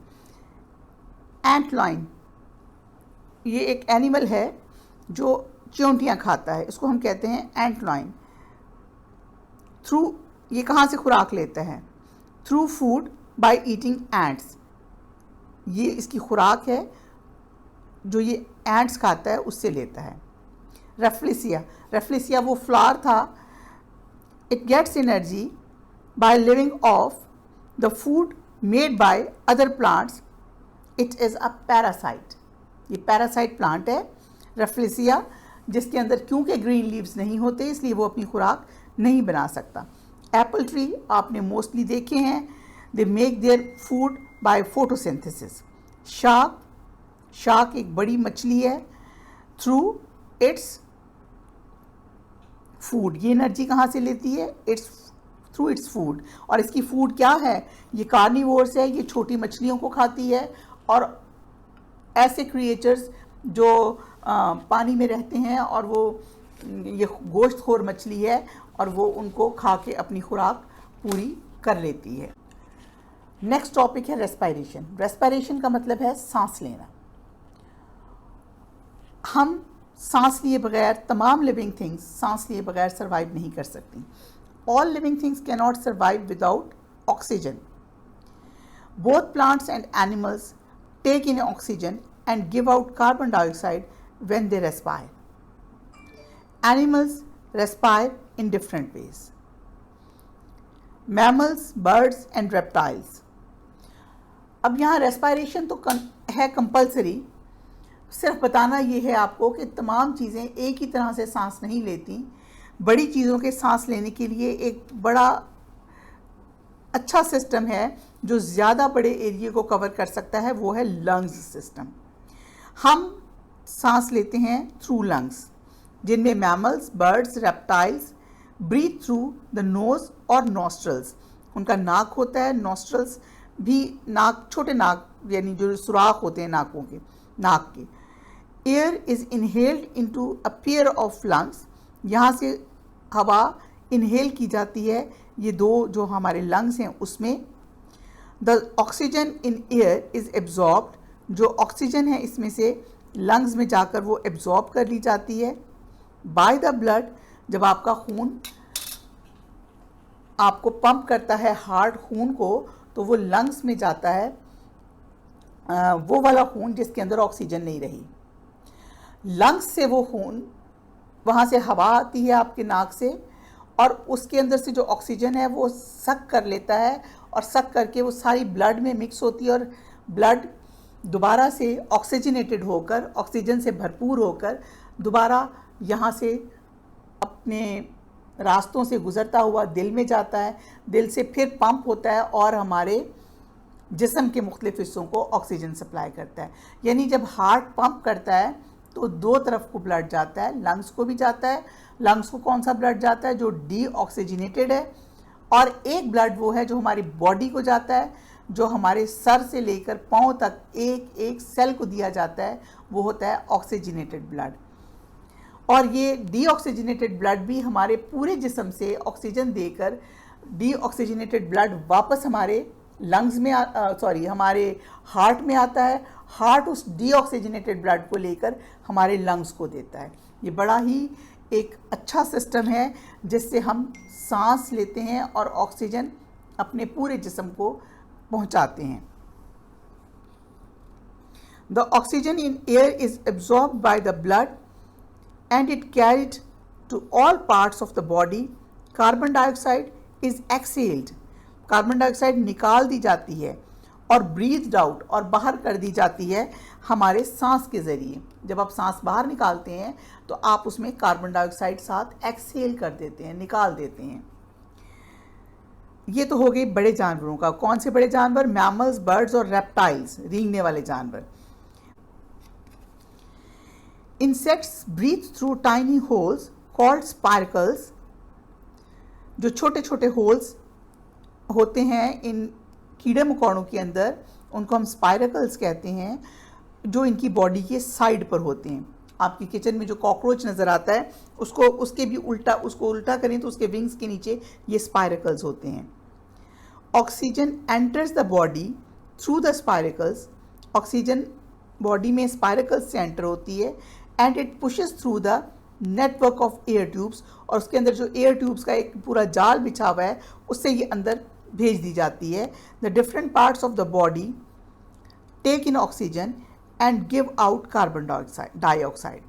Antlion, ये एक एनिमल है जो चींटियाँ खाता है, इसको हम कहते हैं एंटलाइन। ये कहाँ से खुराक लेता है? Through food by eating ants. ये इसकी खुराक है जो ये एंट्स खाता है उससे लेता है। रेफ्लिसिया वो फ्लावर था। It gets energy by living off the food made by other plants. It is a parasite. ये पैरासाइट प्लांट है रेफ्लिसिया, जिसके अंदर क्योंकि ग्रीन लीव्स नहीं होते इसलिए वो अपनी खुराक नहीं बना सकता। एप्पल ट्री आपने मोस्टली देखे हैं, they make their food by photosynthesis. Shark एक बड़ी मछली है, थ्रू इट्स फूड। ये एनर्जी कहाँ से लेती है? Through its food. और इसकी फूड क्या है? ये कार्निवोर्स है, ये छोटी मछलियों को खाती है, और ऐसे क्रिएचर्स जो पानी में रहते हैं और वो ये गोश्तखोर मछली है और वो उनको खा के अपनी खुराक पूरी कर लेती है। नेक्स्ट टॉपिक है रेस्पायरेशन। रेस्पायरेशन का मतलब है सांस लेना। हम सांस लिए बगैर, तमाम लिविंग थिंग्स सांस लिए बगैर सर्वाइव नहीं कर सकती। All living things can not survive without oxygen. Both plants and animals take in oxygen and give out carbon dioxide when they respire. Animals respire in different ways. Mammals, birds and reptiles. अब यहाँ respiration तो है compulsory. सिर्फ बताना ये है आपको कि तमाम चीज़ें एक ही तरह से सांस नहीं लेती। बड़ी चीज़ों के सांस लेने के लिए एक बड़ा अच्छा सिस्टम है जो ज़्यादा बड़े एरिया को कवर कर सकता है, वो है लंग्स सिस्टम। हम सांस लेते हैं थ्रू लंग्स, जिनमें mammals, birds, reptiles breathe through the nose और नॉस्ट्रल्स। उनका नाक होता है, नॉस्ट्रल्स भी नाक, छोटे नाक यानी जो सुराख होते हैं नाकों के, नाक के। Air is inhaled into a pair of lungs. यहाँ से हवा इनहेल की जाती है, ये दो जो हमारे लंग्स हैं उसमें। The oxygen in air is absorbed. जो ऑक्सीजन है इसमें से लंग्स में जाकर वो एब्जॉर्ब कर ली जाती है बाय द ब्लड। जब आपका खून आपको पंप करता है हार्ट खून को, तो वो लंग्स में जाता है, वो वाला खून जिसके अंदर ऑक्सीजन नहीं रही। लंग्स से वो खून, वहाँ से हवा आती है आपके नाक से, और उसके अंदर से जो ऑक्सीजन है वो सक कर लेता है, और सक करके वो सारी ब्लड में मिक्स होती है, और ब्लड दोबारा से ऑक्सीजनेटेड होकर, ऑक्सीजन से भरपूर होकर दोबारा यहाँ से अपने रास्तों से गुज़रता हुआ दिल में जाता है। दिल से फिर पंप होता है और हमारे जिस्म के मुख्तलिफ हिस्सों को ऑक्सीजन सप्लाई करता है। यानी जब हार्ट पंप करता है तो दो तरफ को ब्लड जाता है, लंग्स को भी जाता है। लंग्स को कौन सा ब्लड जाता है? जो डीऑक्सीजनेटेड है, और एक ब्लड वो है जो हमारी बॉडी को जाता है, जो हमारे सर से लेकर पाँव तक एक एक सेल को दिया जाता है, वो होता है ऑक्सीजनेटेड ब्लड। और ये डीऑक्सीजनेटेड ब्लड भी हमारे पूरे जिस्म से ऑक्सीजन देकर डीऑक्सीजनेटेड ब्लड वापस हमारे लंग्स में हमारे हार्ट में आता है। हार्ट उस डीऑक्सीजनेटेड ब्लड को लेकर हमारे लंग्स को देता है। ये बड़ा ही एक अच्छा सिस्टम है जिससे हम सांस लेते हैं और ऑक्सीजन अपने पूरे जिस्म को पहुंचाते हैं। The oxygen in air is absorbed by the blood and it carried to all parts of the body. Carbon dioxide is exhaled. Carbon dioxide निकाल दी जाती है और ब्रीथड आउट और बाहर कर दी जाती है हमारे सांस के ज़रिए। जब आप सांस बाहर निकालते हैं तो आप उसमें कार्बन डाइऑक्साइड साथ एक्सहेल कर देते हैं, निकाल देते हैं। ये तो हो गए बड़े जानवरों का। कौन से बड़े जानवर? मैमल्स, बर्ड्स और रेप्टाइल्स, रेंगने वाले जानवर। Insects breathe through tiny holes called spiracles. जो छोटे छोटे होल्स होते हैं इन कीड़े मकोड़ों के अंदर, उनको हम स्पाइरकल्स कहते हैं, जो इनकी बॉडी के साइड पर होते हैं। आपकी किचन में जो कॉकरोच नज़र आता है उसको उसको उल्टा करें तो उसके विंग्स के नीचे ये स्पाइरकल्स होते हैं। Oxygen enters the body through the spiracles. Oxygen body में स्पाइरकल्स से एंटर होती है and it pushes through the network of air tubes, और उसके अंदर जो एयर ट्यूब्स का एक पूरा जाल बिछा हुआ है उससे ये अंदर भेज दी जाती है। The different parts of the body take in oxygen and give out carbon dioxide.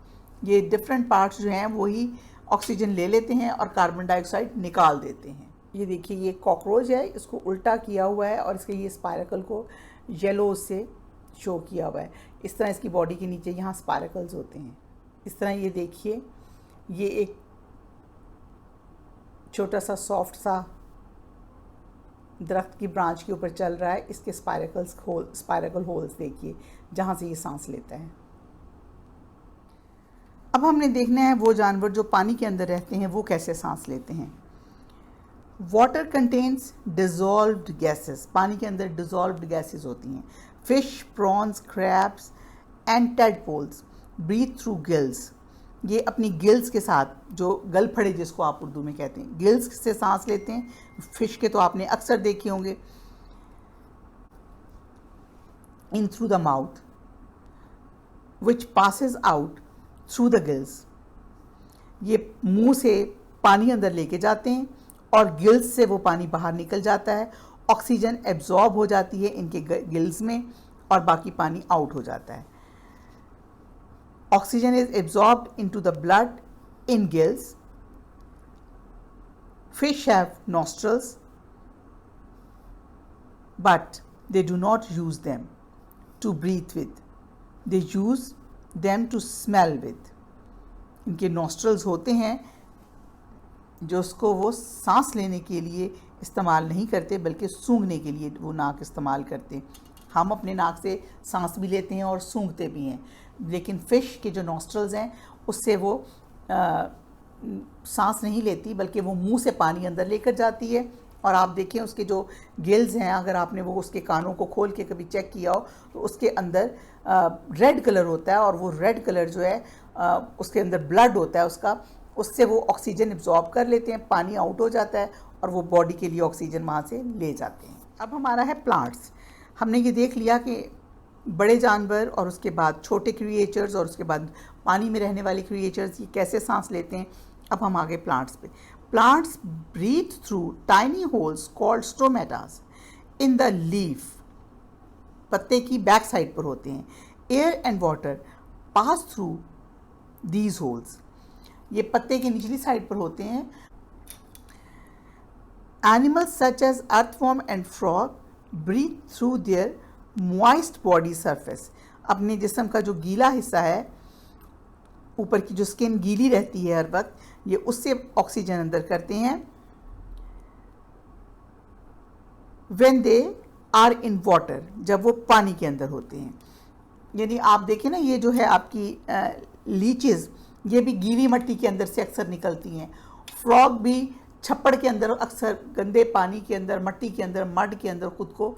ये डिफरेंट पार्ट्स जो हैं वही ऑक्सीजन ले लेते हैं और कार्बन डाइऑक्साइड निकाल देते हैं। ये देखिए, ये कॉकरोच है, इसको उल्टा किया हुआ है और इसके ये स्पाइरकल को येलो से शो किया हुआ है। इस तरह इसकी बॉडी के नीचे यहाँ स्पाइरकल्स होते हैं। इस तरह ये देखिए, ये एक छोटा सा सॉफ्ट सा दरख्त की ब्रांच के ऊपर चल रहा है। इसके स्पाइरकल होल्स देखिए जहाँ से ये सांस लेता है। अब हमने देखना है वो जानवर जो पानी के अंदर रहते हैं वो कैसे सांस लेते हैं। Water contains dissolved gases. पानी के अंदर डिज़ोल्व्ड गैसेस होती हैं। Fish, prawns, crabs and tadpoles breathe through gills. ये अपनी गिल्स के साथ, जो गलफड़े जिसको आप उर्दू में कहते हैं, गिल्स से सांस लेते हैं। फिश के तो आपने अक्सर देखे होंगे। In through the mouth which passes out through the gills. ये मुंह से पानी अंदर लेके जाते हैं और गिल्स से वो पानी बाहर निकल जाता है। ऑक्सीजन एब्जॉर्ब हो जाती है इनके गिल्स में और बाकी पानी आउट हो जाता है। Oxygen is absorbed into the blood in gills. Fish have nostrils but they do not use them to breathe with. They use them to smell with. इनके nostrils होते हैं जो उसको वो सांस लेने के लिए इस्तेमाल नहीं करते बल्कि सूंघने के लिए वो नाक इस्तेमाल करते। हम अपने नाक से सांस भी लेते हैं और सूंघते भी हैं, लेकिन फ़िश के जो नॉस्ट्रल्स हैं उससे वो सांस नहीं लेती बल्कि वो मुंह से पानी अंदर लेकर जाती है। और आप देखें उसके जो गिल्स हैं, अगर आपने वो उसके कानों को खोल के कभी चेक किया हो तो उसके अंदर रेड कलर होता है और वो रेड कलर जो है उसके अंदर ब्लड होता है उसका, उससे वो ऑक्सीजन एब्जॉर्ब कर लेते हैं, पानी आउट हो जाता है और वो बॉडी के लिए ऑक्सीजन वहाँ से ले जाते हैं। अब हमारा है प्लांट्स। हमने ये देख लिया कि बड़े जानवर और उसके बाद छोटे क्रिएचर्स और उसके बाद पानी में रहने वाले क्रिएचर्स ये कैसे सांस लेते हैं। अब हम आगे प्लांट्स पे। Plants breathe through tiny holes called stomatas in the leaf. पत्ते की बैक साइड पर होते हैं। Air and water pass through these holes. ये पत्ते की निचली साइड पर होते हैं। Animals such as earthworm and frog breathe through their moist body surface. अपने जिस्म का जो गीला हिस्सा है, ऊपर की जो स्किन गीली रहती है हर वक्त, ये उससे ऑक्सीजन अंदर करते हैं। When they are in water, जब वो पानी के अंदर होते हैं। यानी आप देखें ना, ये जो है आपकी लीचेस, ये भी गीली मिट्टी के अंदर से अक्सर निकलती हैं। फ्रॉग भी छप्पड़ के अंदर, अक्सर गंदे पानी के अंदर, मट्टी के अंदर, मड के अंदर खुद को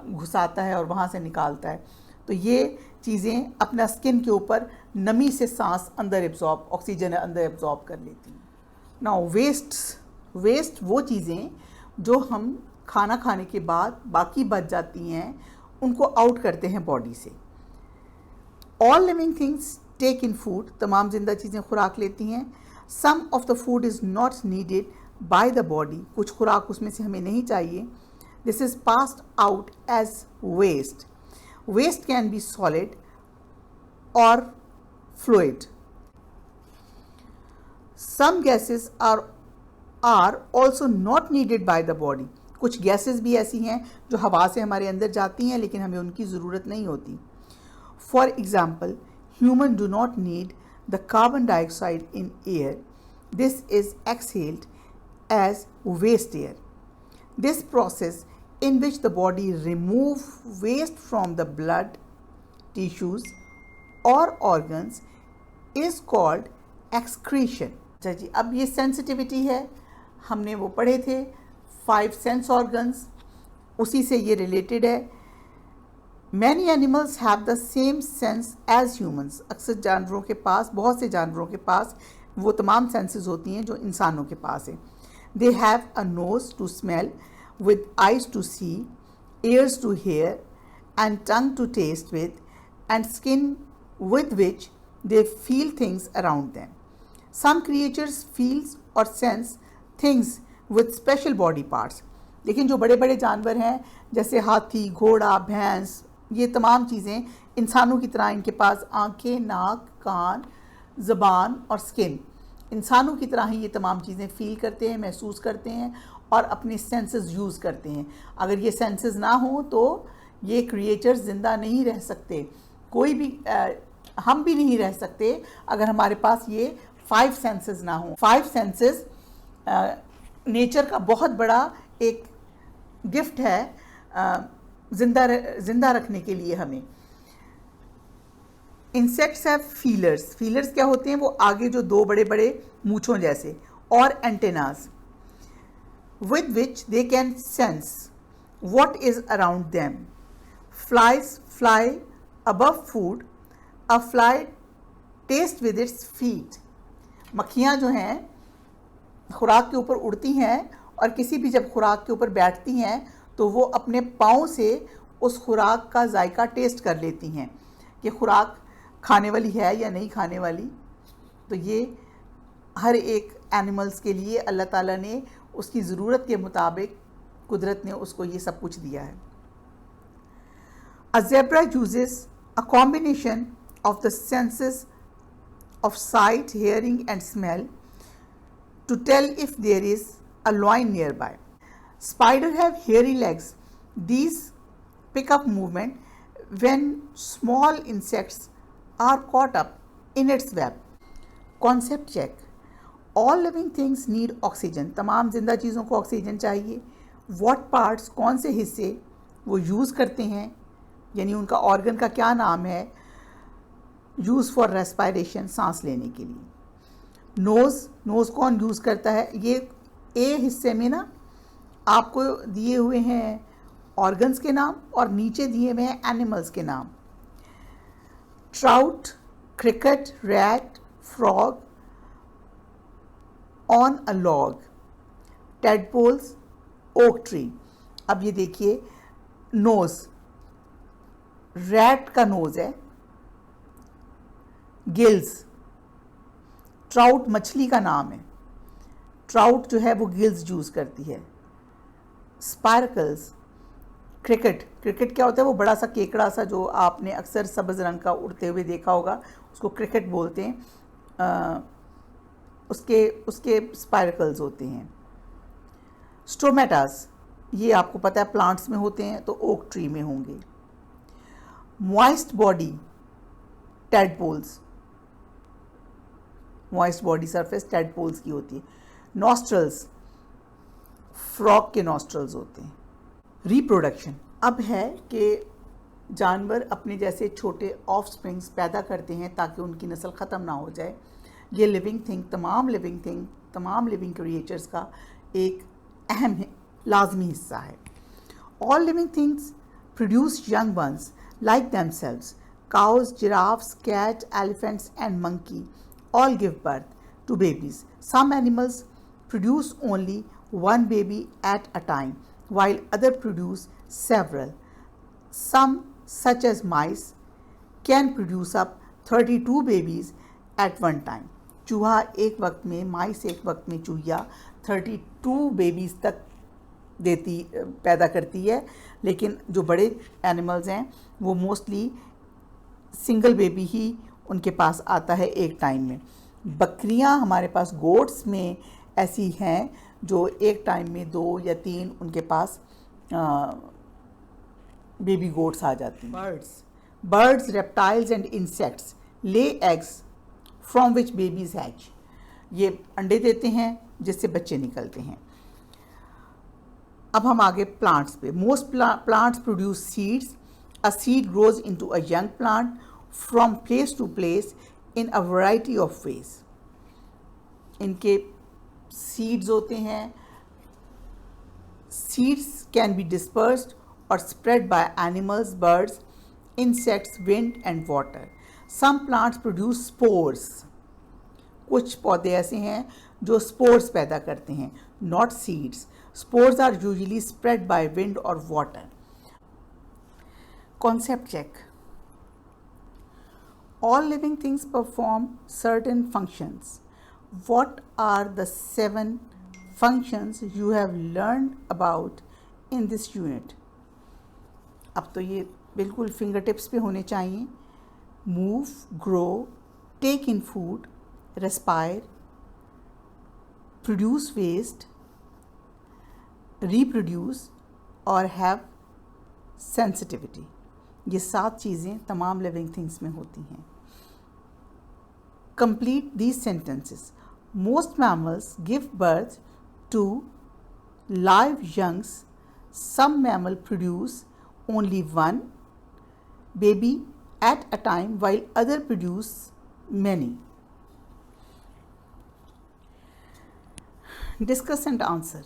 घुसाता है और वहाँ से निकालता है। तो ये चीज़ें अपना स्किन के ऊपर नमी से सांस अंदर एब्जॉर्ब, ऑक्सीजन अंदर एब्जॉर्ब कर लेती हैं। नाउ वेस्ट वो चीज़ें जो हम खाना खाने के बाद बाकी बच जाती हैं, उनको आउट करते हैं बॉडी से। All living things take in food, तमाम जिंदा चीज़ें खुराक लेती हैं। Some of the food is not needed by the body, कुछ खुराक उसमें से हमें नहीं चाहिए। This is passed out as waste. Waste can be solid और fluid. Some gases are also not needed by the body, कुछ गैसेस भी ऐसी हैं जो हवा से हमारे अंदर जाती हैं लेकिन हमें उनकी ज़रूरत नहीं होती। For example, human do not need the carbon dioxide in air, this is exhaled as waste air. This process in which the body remove waste from the blood, tissues or organs is called excretion. अच्छा जी, अब ये sensitivity है, हमने वो पढ़े थे 5 sense organs, उसी से ये रिलेटेड है। Many animals have the same sense as humans. अक्सर जानवरों के पास, बहुत से जानवरों के पास वो तमाम सेंसेस होती हैं जो इंसानों के पास है। They have a nose to smell, with eyes to see, ears to hear, and tongue to taste with, and skin with which they feel things around them. Some creatures feel or sense things with special body parts. लेकिन जो बड़े बड़े जानवर हैं जैसे हाथी, घोड़ा, भैंस, ये तमाम चीज़ें इंसानों की तरह इनके पास आंखें, नाक, कान, ज़बान और स्किन, इंसानों की तरह ही ये तमाम चीज़ें फील करते हैं, महसूस करते हैं और अपने सेंसेस यूज़ करते हैं। अगर ये सेंसेस ना हो तो ये क्रिएचर्स ज़िंदा नहीं रह सकते, कोई भी हम भी नहीं रह सकते अगर हमारे पास ये 5 सेंसेस ना हो। 5 सेंसेस नेचर का बहुत बड़ा एक गिफ्ट है ज़िंदा रखने के लिए हमें। इंसेक्ट्स हैव फीलर्स, फीलर्स क्या होते हैं? वो आगे जो 2 बड़े बड़े मूंछों जैसे, और antennas with which they can sense what is around them. Flies fly above food. A fly tastes with its feet. मक्खियाँ जो हैं खुराक के ऊपर उड़ती हैं और किसी भी जब खुराक के ऊपर बैठती हैं तो वो अपने पाँव से उस खुराक का जायका टेस्ट कर लेती हैं कि खुराक खाने वाली है या नहीं खाने वाली। तो ये हर एक एनिमल्स के लिए अल्लाह ताला ने उसकी ज़रूरत के मुताबिक कुदरत ने उसको ये सब कुछ दिया है। A zebra uses a combination of the senses of sight, hearing and smell to tell if there is a lion nearby. Spiders have hairy legs. These pick up movement when small insects are caught up in its web. Concept check. All living things need oxygen, तमाम जिंदा चीज़ों को oxygen चाहिए। What parts, कौन से हिस्से वो use करते हैं, यानी उनका ऑर्गन का क्या नाम है, यूज़ फॉर रेस्पायरेशन, सांस लेने के लिए। नोज़ कौन यूज़ करता है? ये ए हिस्से में ना आपको दिए हुए हैं ऑर्गन्स के नाम और नीचे दिए हुए हैं एनिमल्स के नाम। Trout, cricket, rat, frog on a log, tadpoles, oak tree. अब ये देखिए, नोज़, रैट का नोज़ है, गिल्स, ट्राउट मछली का नाम है, ट्राउट जो है वो गिल्स यूज़ करती है। स्पार्कल्स, क्रिकेट क्या होता है? वो बड़ा सा केकड़ा सा जो आपने अक्सर सब्ज़ रंग का उड़ते हुए देखा होगा, उसको क्रिकेट बोलते हैं। उसके स्पाइरकल्स होते हैं। स्टोमेटास, ये आपको पता है प्लांट्स में होते हैं, तो ओक ट्री में होंगे। Moist body, tadpoles, moist body surface tadpoles की होती है। नॉस्ट्रल्स, फ्रॉग के नॉस्ट्रल्स होते हैं। रिप्रोडक्शन, अब है कि जानवर अपने जैसे छोटे ऑफस्प्रिंग्स पैदा करते हैं ताकि उनकी नस्ल ख़त्म ना हो जाए। ये लिविंग थिंग, तमाम लिविंग क्रिएचर्स का एक अहम लाजमी हिस्सा है। All living things produce young ones like themselves. Cows, giraffes, cat, elephants and monkey all give birth to babies. Some animals produce only one baby at a time, while others produce several. Some, such as mice, can produce up 32 babies at one time. चूहा एक वक्त में, माइस एक वक्त में चूहिया 32 babies तक पैदा करती है, लेकिन जो बड़े एनिमल्स हैं वो मोस्टली सिंगल बेबी ही उनके पास आता है एक टाइम में। बकरियां हमारे पास, गोट्स में ऐसी हैं जो एक टाइम में 2 या 3 उनके पास बेबी गोट्स आ जाती हैं। Birds, reptiles and insects lay eggs from which babies hatch. ये अंडे देते हैं जिससे बच्चे निकलते हैं। अब हम आगे प्लांट्स पे। Most plants produce seeds. A seed grows into a young plant from place to place in a variety of ways. इनके सीड्स होते हैं। सीड्स कैन बी डिस्पर्स्ड और spread by animals, birds, insects, wind and water. Some plants produce spores. कुछ पौधे ऐसे हैं जो spores पैदा करते हैं, not seeds. Spores are usually spread by wind or water. Concept check. All living things perform certain functions. What are the 7 functions you have learned about in this unit? अब तो ये बिल्कुल फिंगर टिप्स पे होने चाहिए। Move, grow, take in food, respire, produce waste, reproduce और have sensitivity. ये 7 चीज़ें तमाम लिविंग थिंग्स में होती हैं। Complete these sentences. Most mammals give birth to live youngs. Some mammals produce only one baby at a time while others produce many. Discuss and answer.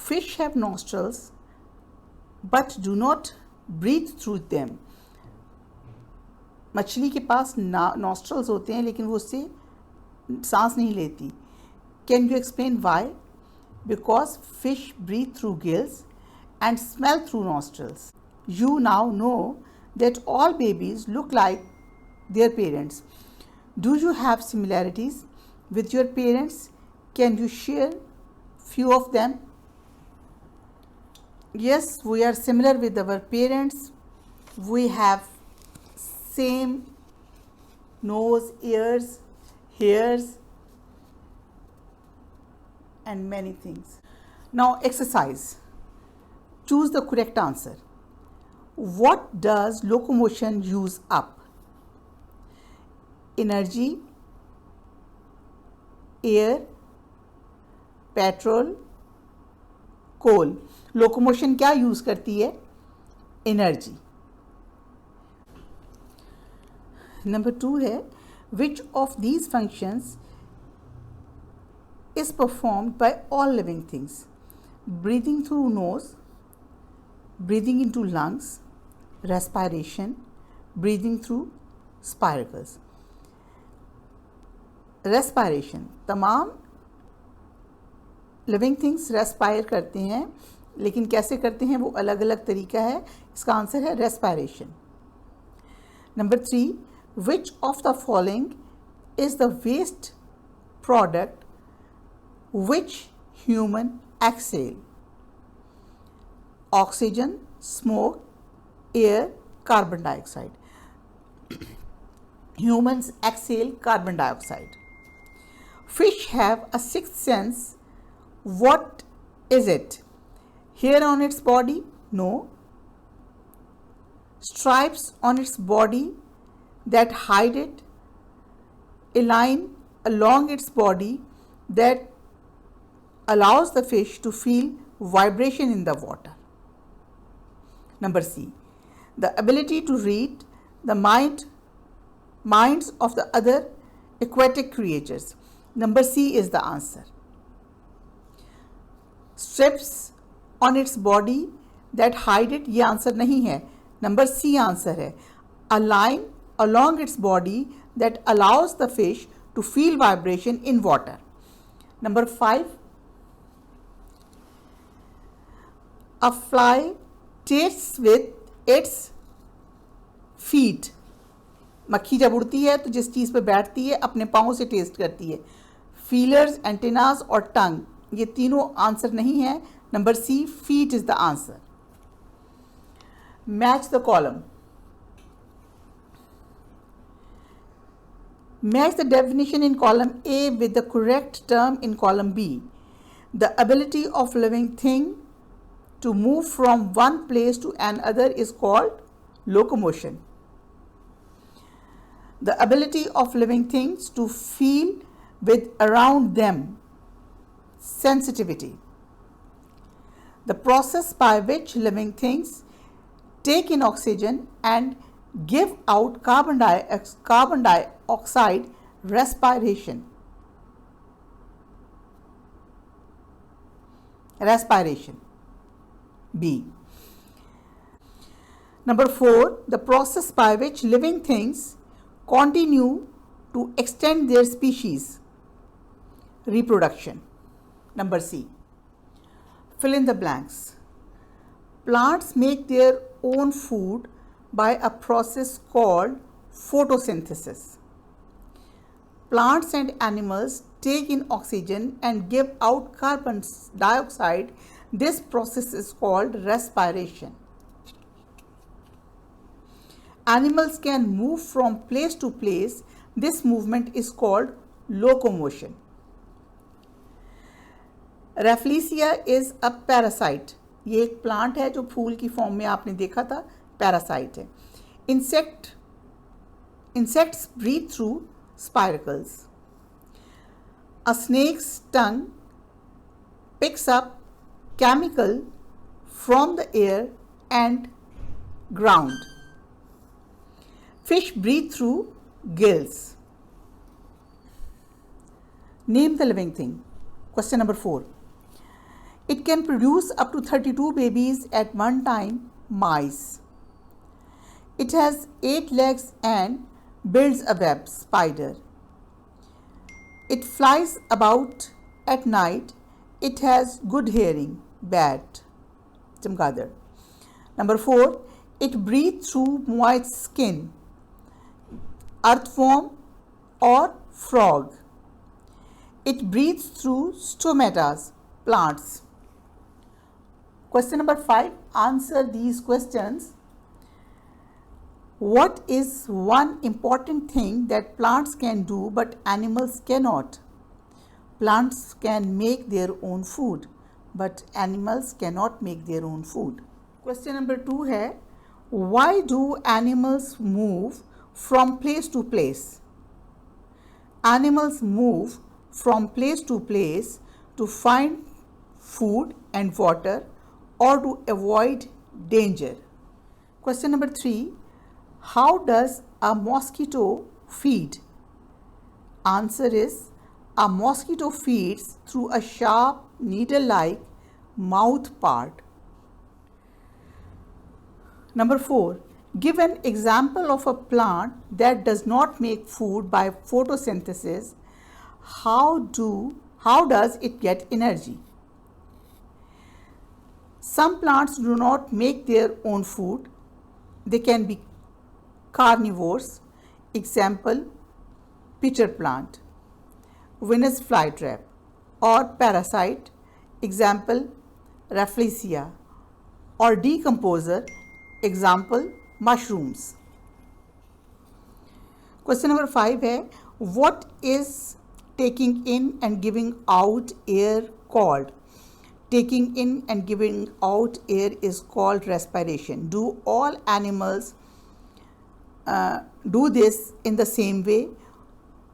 Fish have nostrils but do not breathe through them. मछली के पास nostrils होते हैं लेकिन वो उससे सांस नहीं लेती. Can you explain why? Because fish breathe through gills and smell through nostrils. You now know that all babies look like their parents. Do you have similarities with your parents? Can you share few of them? Yes, we are similar with our parents. We have same nose, ears, hairs, and many things. Now exercise. Choose the correct answer. What does locomotion use up? Energy, air, petrol, coal. Locomotion क्या use करती है? Energy. Number 2 है, which of these functions is performed by all living things? Breathing through nose, breathing into lungs, respiration, breathing through spiracles. Respiration. तमाम living things respire करते हैं, लेकिन कैसे करते हैं वो अलग अलग तरीका है. इसका आंसर है respiration. Number 3, which of the following is the waste product which human exhale? Oxygen, smoke, air, carbon dioxide. Humans exhale carbon dioxide. Fish have a sixth sense. What is it? Hair on its body? No. Stripes on its body that hide it. A line along its body that allows the fish to feel vibration in the water. Number C, the ability to read the minds of the other aquatic creatures. Number C is the answer. Strips on its body that hide it, ये answer नहीं है. Number C answer है. A line along its body that allows the fish to feel vibration in water. Number 5, a fly tastes with its feet. मक्खी जब उड़ती है तो जिस चीज़ पे बैठती है अपने पाँव से टेस्ट करती है. फीलर्स, एंटेनास और टंग, ये तीनों आंसर नहीं है. Number C, feet is the answer. Match the column. Match the definition in column A with the correct term in column B. The ability of living thing to move from one place to another is called locomotion. The ability of living things to feel with around them, sensitivity. The process by which living things take in oxygen and give out carbon dioxide, respiration. B. Number 4, the process by which living things continue to extend their species, reproduction. Number C. Fill in the blanks. Plants make their own food by a process called photosynthesis. Plants and animals take in oxygen and give out carbon dioxide. This process is called respiration. Animals can move from place to place. This movement is called locomotion. Rafflesia is a parasite. ये एक plant है जो फूल की form में आपने देखा था, parasite है. Insects breathe through spiracles. A snake's tongue picks up chemical from the air and ground. Fish breathe through gills. Name the living thing. Question number 4. It can produce up to 32 babies at one time. Mice. It has 8 legs and builds a web. Spider. It flies about at night. It has good hearing. Bat. Chimgadar. Number 4. It breathes through moist skin. Earthworm or frog. It breathes through stomatas. Plants. Question number 5. Answer these questions. What is one important thing that plants can do but animals cannot? Plants can make their own food, but animals cannot make their own food. Question number 2 है, why do animals move from place to place? Animals move from place to place to find food and water or to avoid danger. Question number 3. How does a mosquito feed? Answer is, a mosquito feeds through a sharp needle-like mouth part. Number 4. Give an example of a plant that does not make food by photosynthesis. How does it get energy? Some plants do not make their own food. They can be carnivores. Example, pitcher plant, Venus flytrap, or parasite. Example, Rafflesia, or decomposer. Example, mushrooms. Question number 5 है, what is taking in and giving out air called? Taking in and giving out air is called respiration. Do all animals do this in the same way?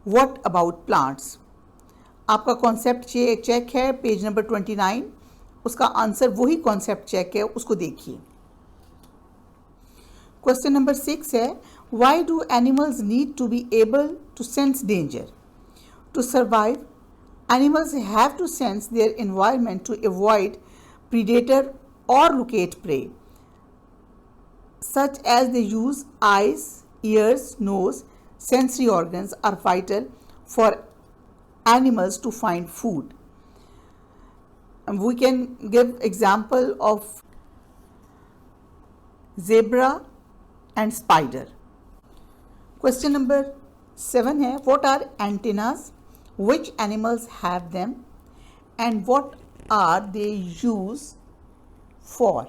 What about plants? आपका concept check है page number 29. उसका answer वही concept check है, उसको देखिए. Question number 6 है, why do animals need to be able to sense danger? To survive, animals have to sense their environment to avoid predator or locate prey, such as they use eyes, ears, nose. Sensory organs are vital for animals to find food. And we can give example of zebra and spider. Question number 7 है, what are antennas? Which animals have them and what are they used for?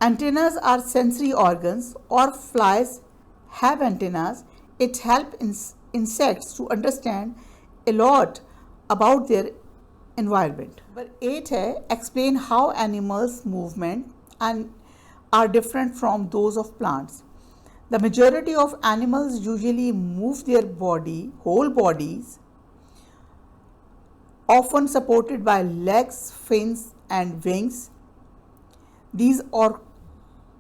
Antennas are sensory organs, or flies have antennas. It helps insects to understand a lot about their environment. Number 8 है, explain how animals' movement are different from those of plants. The majority of animals usually move their whole bodies, often supported by legs, fins, and wings. These are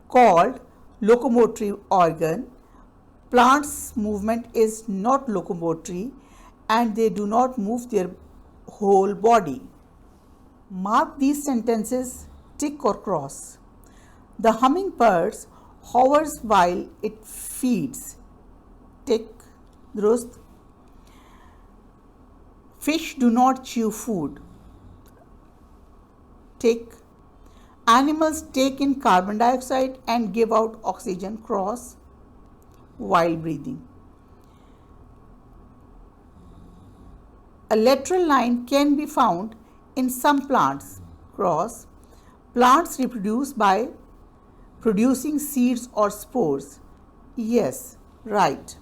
called locomotive organ. Plants' movement is not locomotory and they do not move their whole body. Mark these sentences, tick or cross. The hummingbird hovers while it feeds. Tick, दुरुस्त. Fish do not chew food. Tick. Animals take in carbon dioxide and give out oxygen. Cross, while breathing. A lateral line can be found in some plants. Cross. Plants reproduce by producing seeds or spores. Yes, right.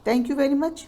Thank you very much.